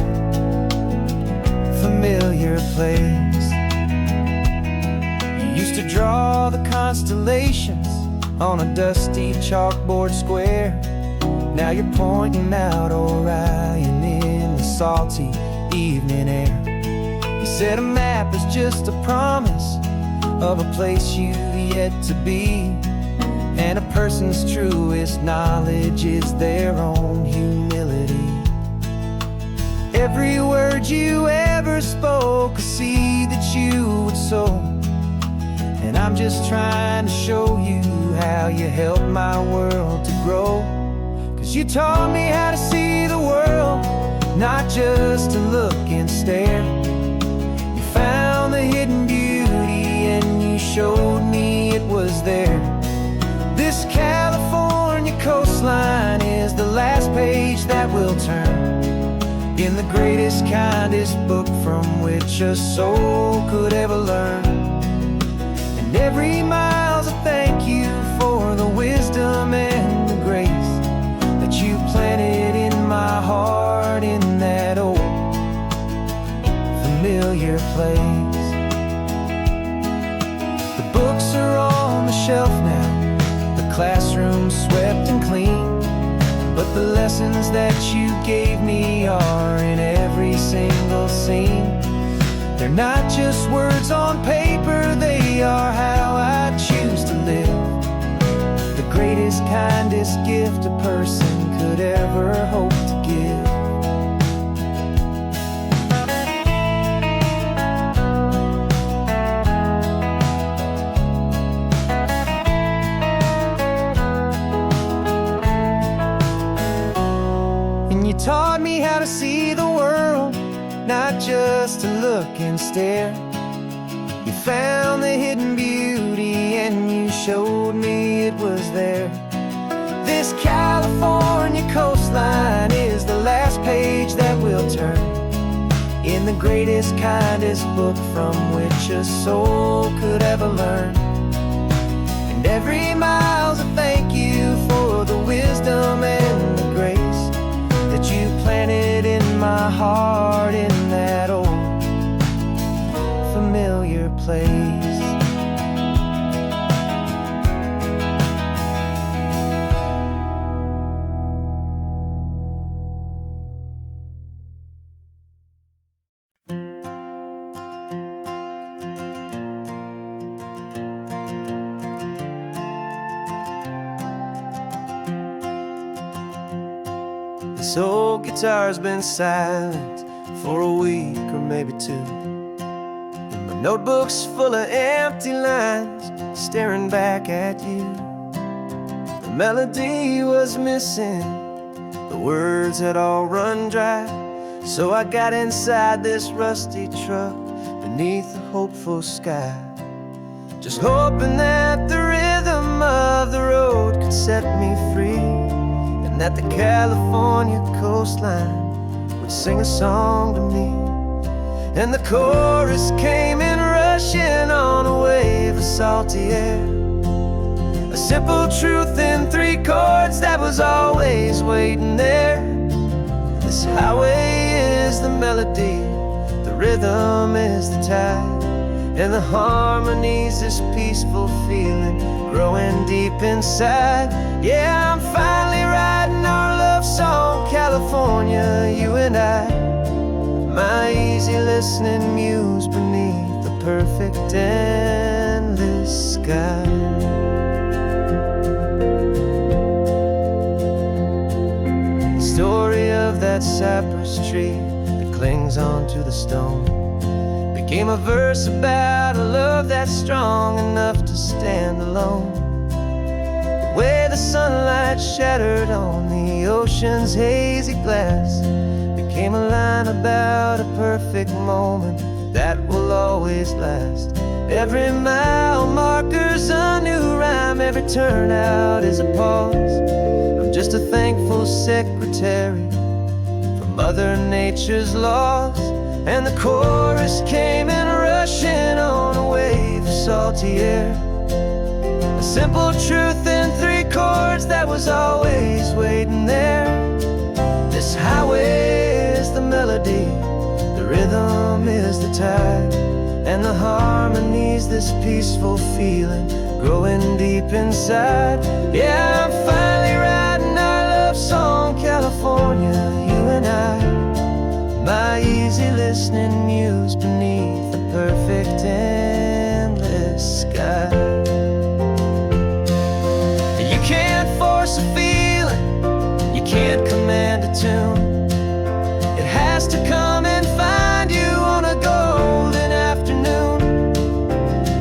familiar place. You used to draw the constellations on a dusty chalkboard square. Now you're pointing out Orion in the salty evening air. You said a map is just a promise of a place you've yet to be, and a person's truest knowledge is their own humility. Every word you ever spoke, a seed that you would sow, and I'm just trying to show you how you helped my world to grow. 'Cause you taught me how to see the world, not just to look and stare. You found the hidden beauty and you showed me it was there. This California coastline is the last page that we'll turn in the greatest, kindest book from which a soul could ever learn. And every mile's a thank you for the wisdom and the grace that you planted in my heart in that old familiar place. The books are on the shelf now, the classroom swept and clean. The lessons that you gave me are in every single scene. They're not just words on paper, they are how I choose to live. The greatest, kindest gift a person could ever hope to give. And you taught me how to see the world, not just to look and stare. You found the hidden beauty and you showed me it was there. This California coastline is the last page that we'll turn in the greatest, kindest book from which a soul could ever learn. And every mile's a thank you for the wisdom and the grace that you planted in my heart in that old familiar place. This old guitar's been silent for a week or maybe two, and my notebook's full of empty lines staring back at you. The melody was missing, the words had all run dry, so I got inside this rusty truck beneath a hopeful sky, just hoping that the rhythm of the road could set me free, that the California coastline would sing a song to me. And the chorus came in rushing on a wave of salty air, a simple truth in 3 chords that was always waiting there. This highway is the melody, the rhythm is the tide, and the harmony's this peaceful feeling growing deep inside. Yeah, I'm finally writing our love song, California, you and I, my easy listening muse beneath the perfect endless sky. The story of that cypress tree that clings onto the stone became a verse about a love that's strong enough to stand alone. The way the sunlight shattered on the ocean's hazy glass became a line about a perfect moment that will always last. Every mile marker's a new rhyme, every turnout is a pause. I'm just a thankful secretary for Mother Nature's laws. And the chorus came in rushing on a wave of salty air, a simple truth in 3 chords that was always waiting there. This highway is the melody, the rhythm is the tide, and the harmony's this peaceful feeling growing deep inside. Yeah, I'm finally writing our love song, California, you and I, my easy listening muse beneath the perfect endless sky. You can't force a feeling, you can't command a tune. It has to come and find you on a golden afternoon.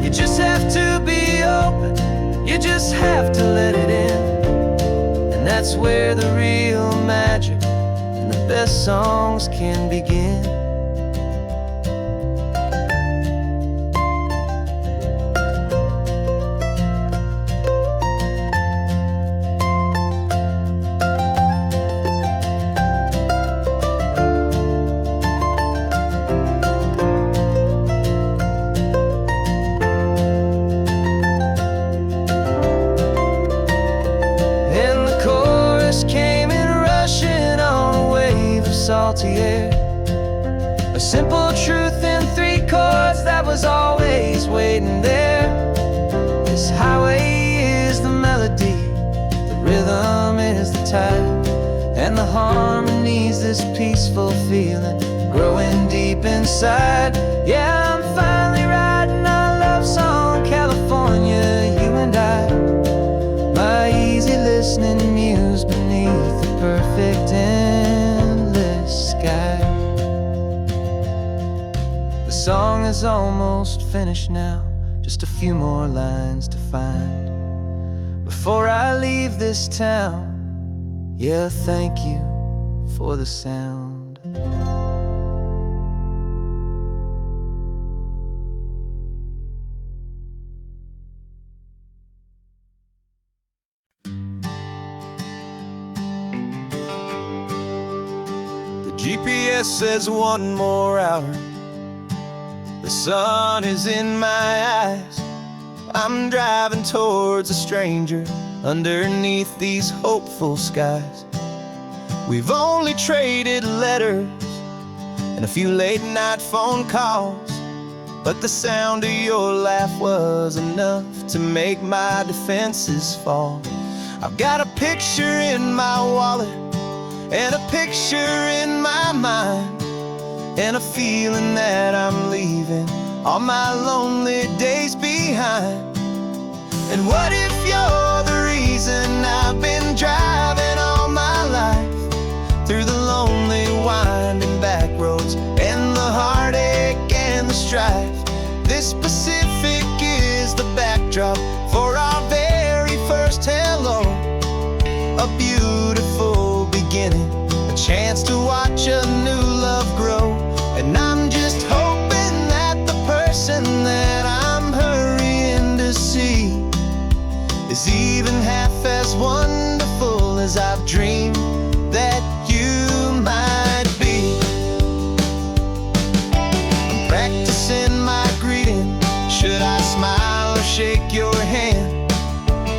You just have to be open, you just have to let it in. And that's where the real magic and the best songs can begin. Salty air, a simple truth in 3 chords that was always waiting there. This highway is the melody, the rhythm is the tide, harmonies, this peaceful feeling growing deep inside. Yeah, I'm finally writing our love song, California, you and I. My easy listening muse beneath the perfect endless sky. The song is almost finished now, just a few more lines to find before I leave this town. Yeah, thank you for the sound. The GPS says 1 more hour. The sun is in my eyes. I'm driving towards a stranger underneath these hopeful skies. We've only traded letters and a few late night phone calls, but the sound of your laugh was enough to make my defenses fall. I've got a picture in my wallet and a picture in my mind, and a feeling that I'm leaving all my lonely days behind. And what if you're the reason I've been driving all my life, through the lonely winding back roads and the heartache and the strife? This Pacific is the backdrop for our very first hello. A beautiful beginning, a chance to watch a new love grow. And I'm just hoping that the person that I'm hurrying to see is even half as wonderful as I've dreamed that you might be. I'm practicing my greeting. Should I smile or shake your hand?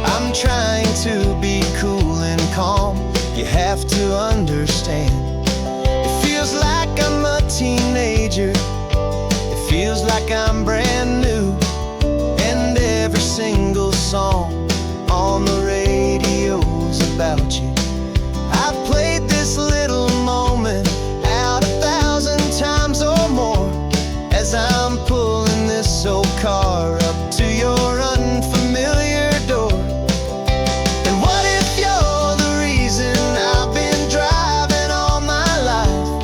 I'm trying to be cool and calm. You have to understand. It feels like I'm a teenager. It feels like I'm brand new. And every single song on the radio's about you. I've played this little moment out 1,000 times or more as I'm pulling this old car up to your unfamiliar door. And what if you're the reason I've been driving all my life,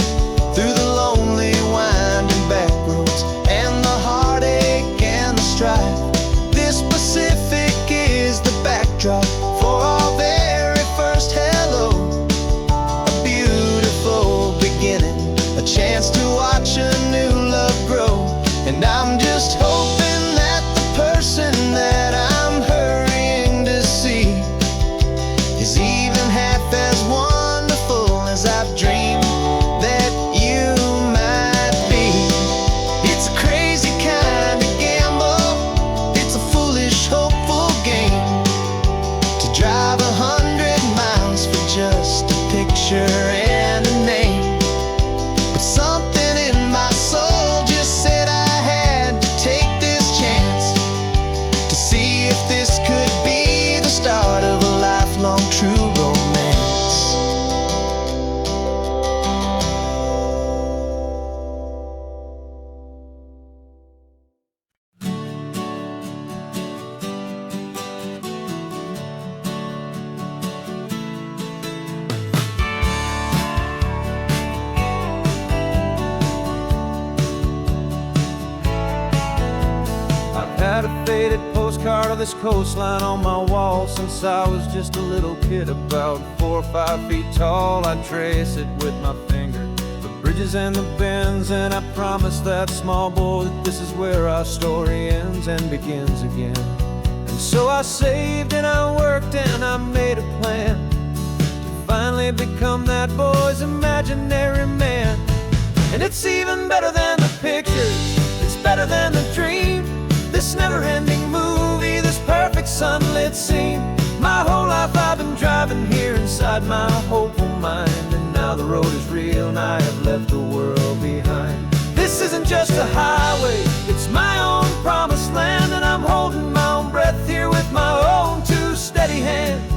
through the lonely winding back roads and the heartache and the strife? This Pacific is the backdrop for our very first hello. A beautiful beginning, a chance to watch a new love grow. And I'm just hoping that the person that I'm hurrying to see is even half as wonderful as I've dreamed that you might be. It's a crazy kind of gamble. It's a foolish, hopeful game to drive 100 miles for just a picture and a name. But something in my soul just said I had to take this chance to see if this could be the start of a lifelong true romance. I've had a faded postcard of this coastline on my wall since I was just a little kid, about 4 or 5 feet tall. I trace it with my finger, the bridges and the bends, and I promise that small boy that this is where our story ends and begins again. And so I saved and I worked and I made a plan to finally become that boy's imaginary man. And it's even better than the pictures, it's better than the dream. This never-ending movie, this perfect sunlit scene. My whole life I've been driving here inside my hopeful mind, and now the road is real and I have left the world behind. This isn't just a highway, it's my own promised land, and I'm holding my own breath here with my own 2 steady hands.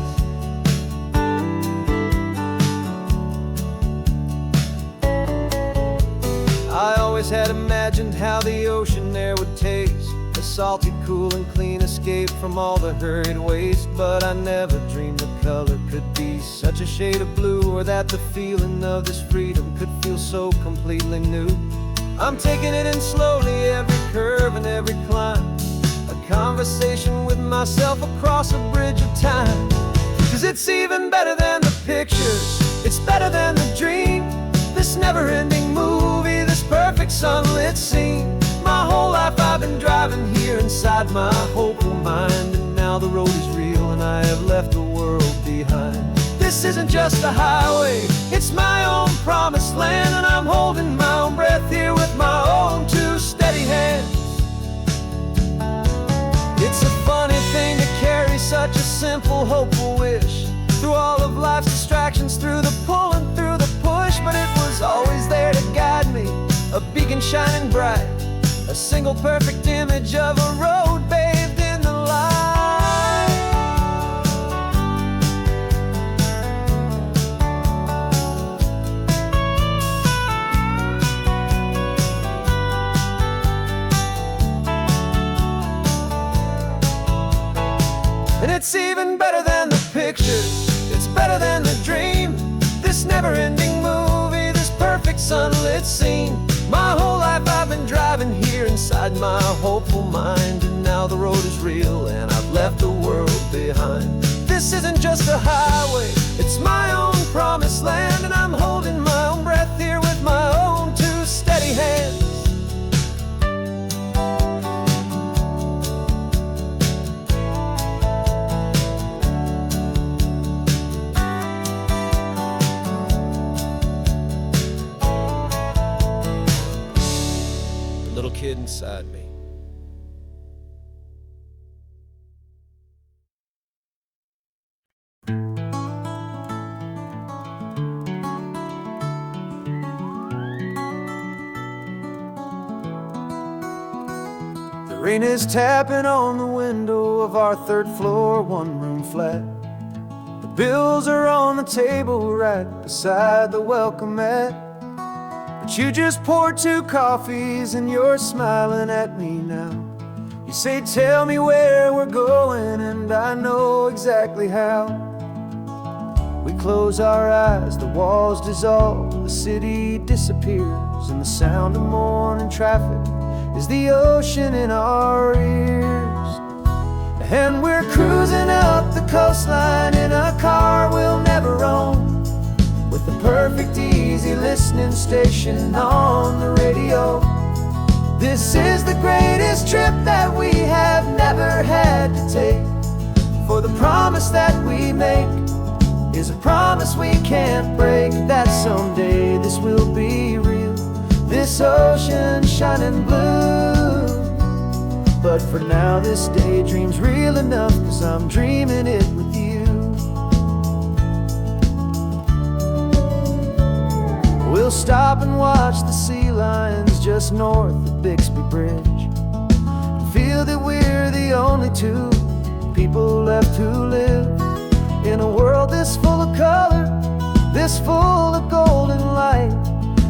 always had imagined how the ocean there would taste, a salty, cool, and clean escape from all the hurried waste. But I never dreamed the color could be such a shade of blue, or that the feeling of this freedom could feel so completely new. I'm taking it in slowly, every curve and every climb, a conversation with myself across a bridge of time. 'Cause it's even better than the pictures, it's better than the dream, this never-ending movie, this perfect sunlit scene. My whole life I've been driving here inside my hopeful mind, and now the road is real and I have left the world behind. This isn't just a highway, it's my own promised land, and I'm holding my own breath here with my own two steady hands. It's a funny thing to carry such a simple, hopeful wish through all of life's distractions, through the pull and through the push. But it was always there to guide me, a beacon shining bright, a single perfect image of a road bathed in the light. And it's even better than the pictures, it's better than the dream, this never-ending movie, this perfect sunlit scene. My whole life I've been driving here inside my hopeful mind, and now the road is real and I've left the world behind. This isn't just a highway, it's my own promised land, and I'm holding my own breath here with my own two steady hands. Little kid inside me. The rain is tapping on the window of our third floor, one-room flat. The bills are on the table right beside the welcome mat. But you just poured 2 coffees and you're smiling at me now. You say, tell me where we're going, and I know exactly how. We close our eyes, the walls dissolve, the city disappears, and the sound of morning traffic is the ocean in our ears. And we're cruising up the coastline in a car we'll never own, with the perfect easy listening station on the radio. This is the greatest trip that we have never had to take, for the promise that we make is a promise we can't break, that someday this will be real, this ocean shining blue. But for now this daydream's real enough, 'cause I'm dreaming it with you. We'll stop and watch the sea lions just north of Bixby Bridge, and feel that we're the only 2 people left who live in a world this full of color, this full of golden light.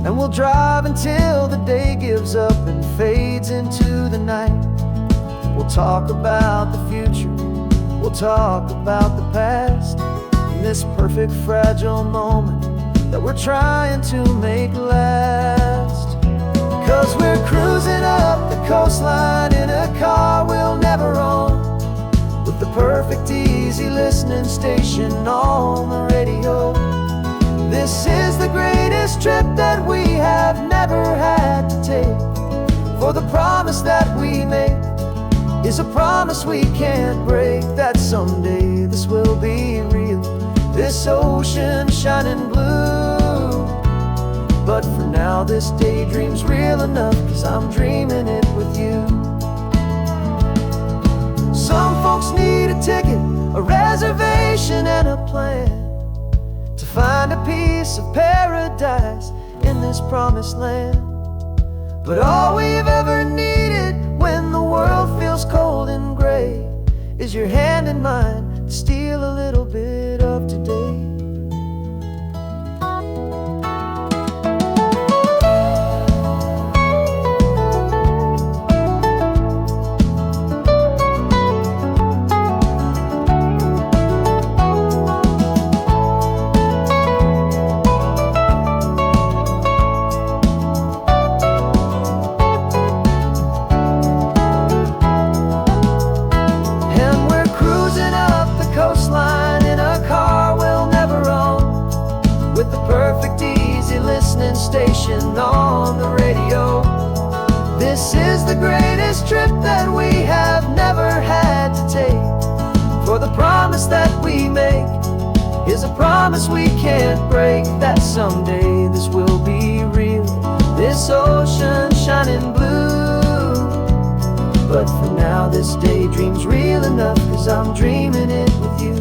And we'll drive until the day gives up and fades into the night. We'll talk about the future, we'll talk about the past, in this perfect fragile moment that we're trying to make last. 'Cause we're cruising up the coastline in a car we'll never own, with the perfect easy listening station on the radio. This is the greatest trip that we have never had to take, for the promise that we make is a promise we can't break, that someday this will be real, this ocean shining blue. But for now this daydream's real enough, 'cause I'm dreaming it with you. Some folks need a ticket, a reservation and a plan to find a piece of paradise in this promised land. But all we've ever needed when the world feels cold and gray is your hand in mine to steal a little bit of today. greatest trip that we have never had to take. For the promise that we make is a promise we can't break, that someday this will be real, this ocean shining blue. But for now this daydream's real enough, 'cause I'm dreaming it with you.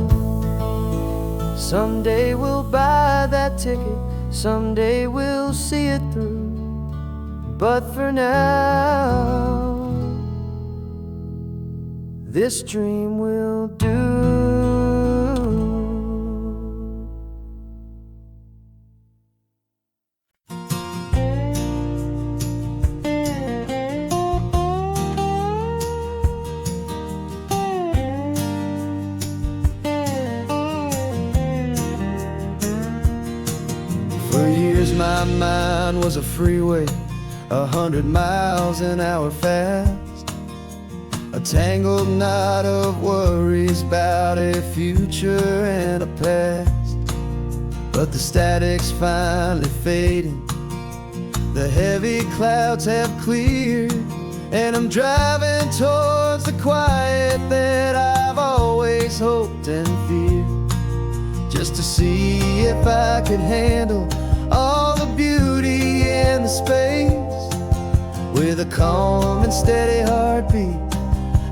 Someday we'll buy that ticket, someday we'll see it through. But for now, this dream will do. For years my mind was a freeway, 100 miles an hour fast, a tangled knot of worries about a future and a past. But the static's finally fading, the heavy clouds have cleared, and I'm driving towards the quiet that I've always hoped and feared, just to see if I could handle all the beauty and the space, with a calm and steady heartbeat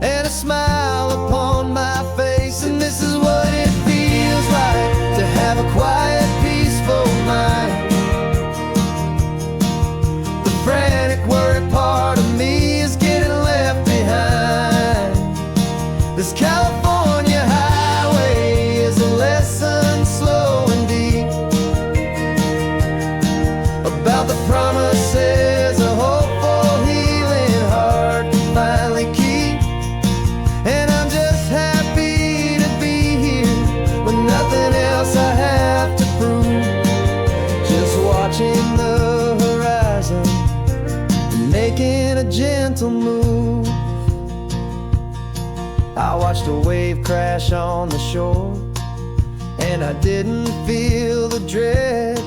and a smile upon my face. And this is what it feels like to have a quiet, peaceful mind. The frantic, worried part of me is getting left behind. This California highway is a lesson, slow and deep, about the promises of hope finally keep. And I'm just happy to be here with nothing else I have to prove, just watching the horizon and making a gentle move. I watched a wave crash on the shore, and I didn't feel the dread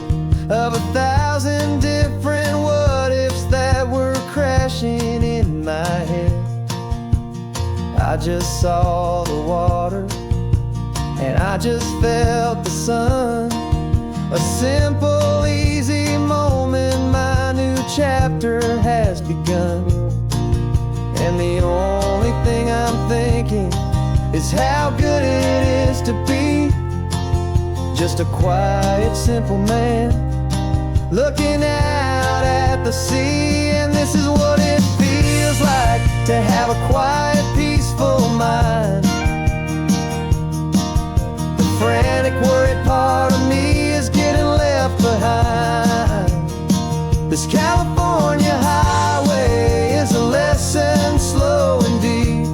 of 1,000 different what ifs that were crashing in my head. I just saw the water, and I just felt the sun. A simple, easy moment, my new chapter has begun. And the only thing I'm thinking is how good it is to be just a quiet, simple man looking out at the sea. And this is what it feels like to have a quiet, peaceful mind. The frantic, worried part of me is getting left behind. This California highway is a lesson, slow and deep,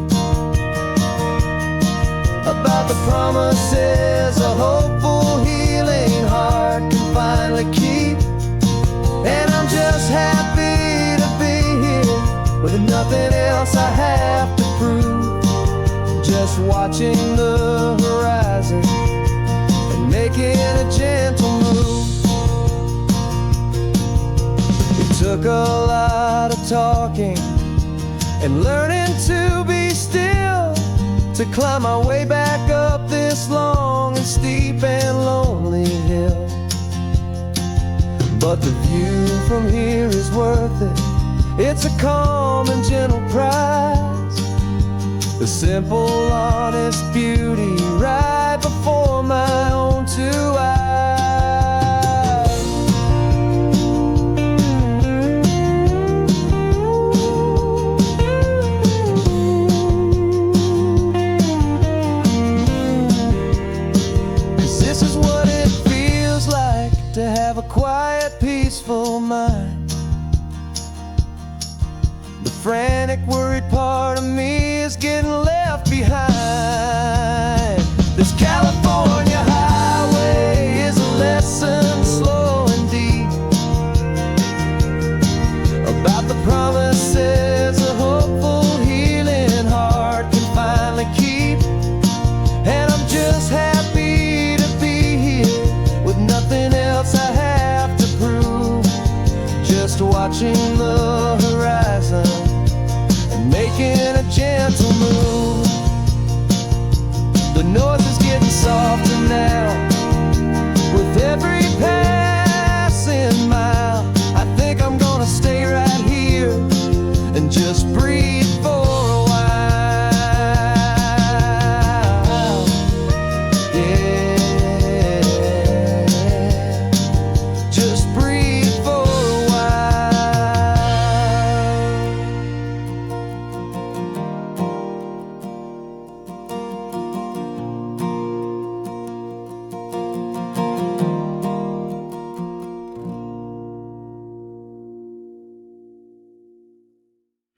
about the promises a hopeful, healing heart can finally keep. And I'm just happy to be here with nothing else I have to prove, just watching the horizon and making a gentle move. It took a lot of talking and learning to be still, to climb my way back up this long and steep and lonely hill. But the view from here is worth it, it's a calm and gentle prize, the simple, honest beauty right before my own two eyes. This is what it feels like to have a quiet, peaceful mind. The frantic, worried part of me is getting left behind. This California highway is a lesson, slow and deep, about the promises a hopeful, healing heart can finally keep. And I'm just happy to be here with nothing else I have to prove, just watching the horizon gentle moon.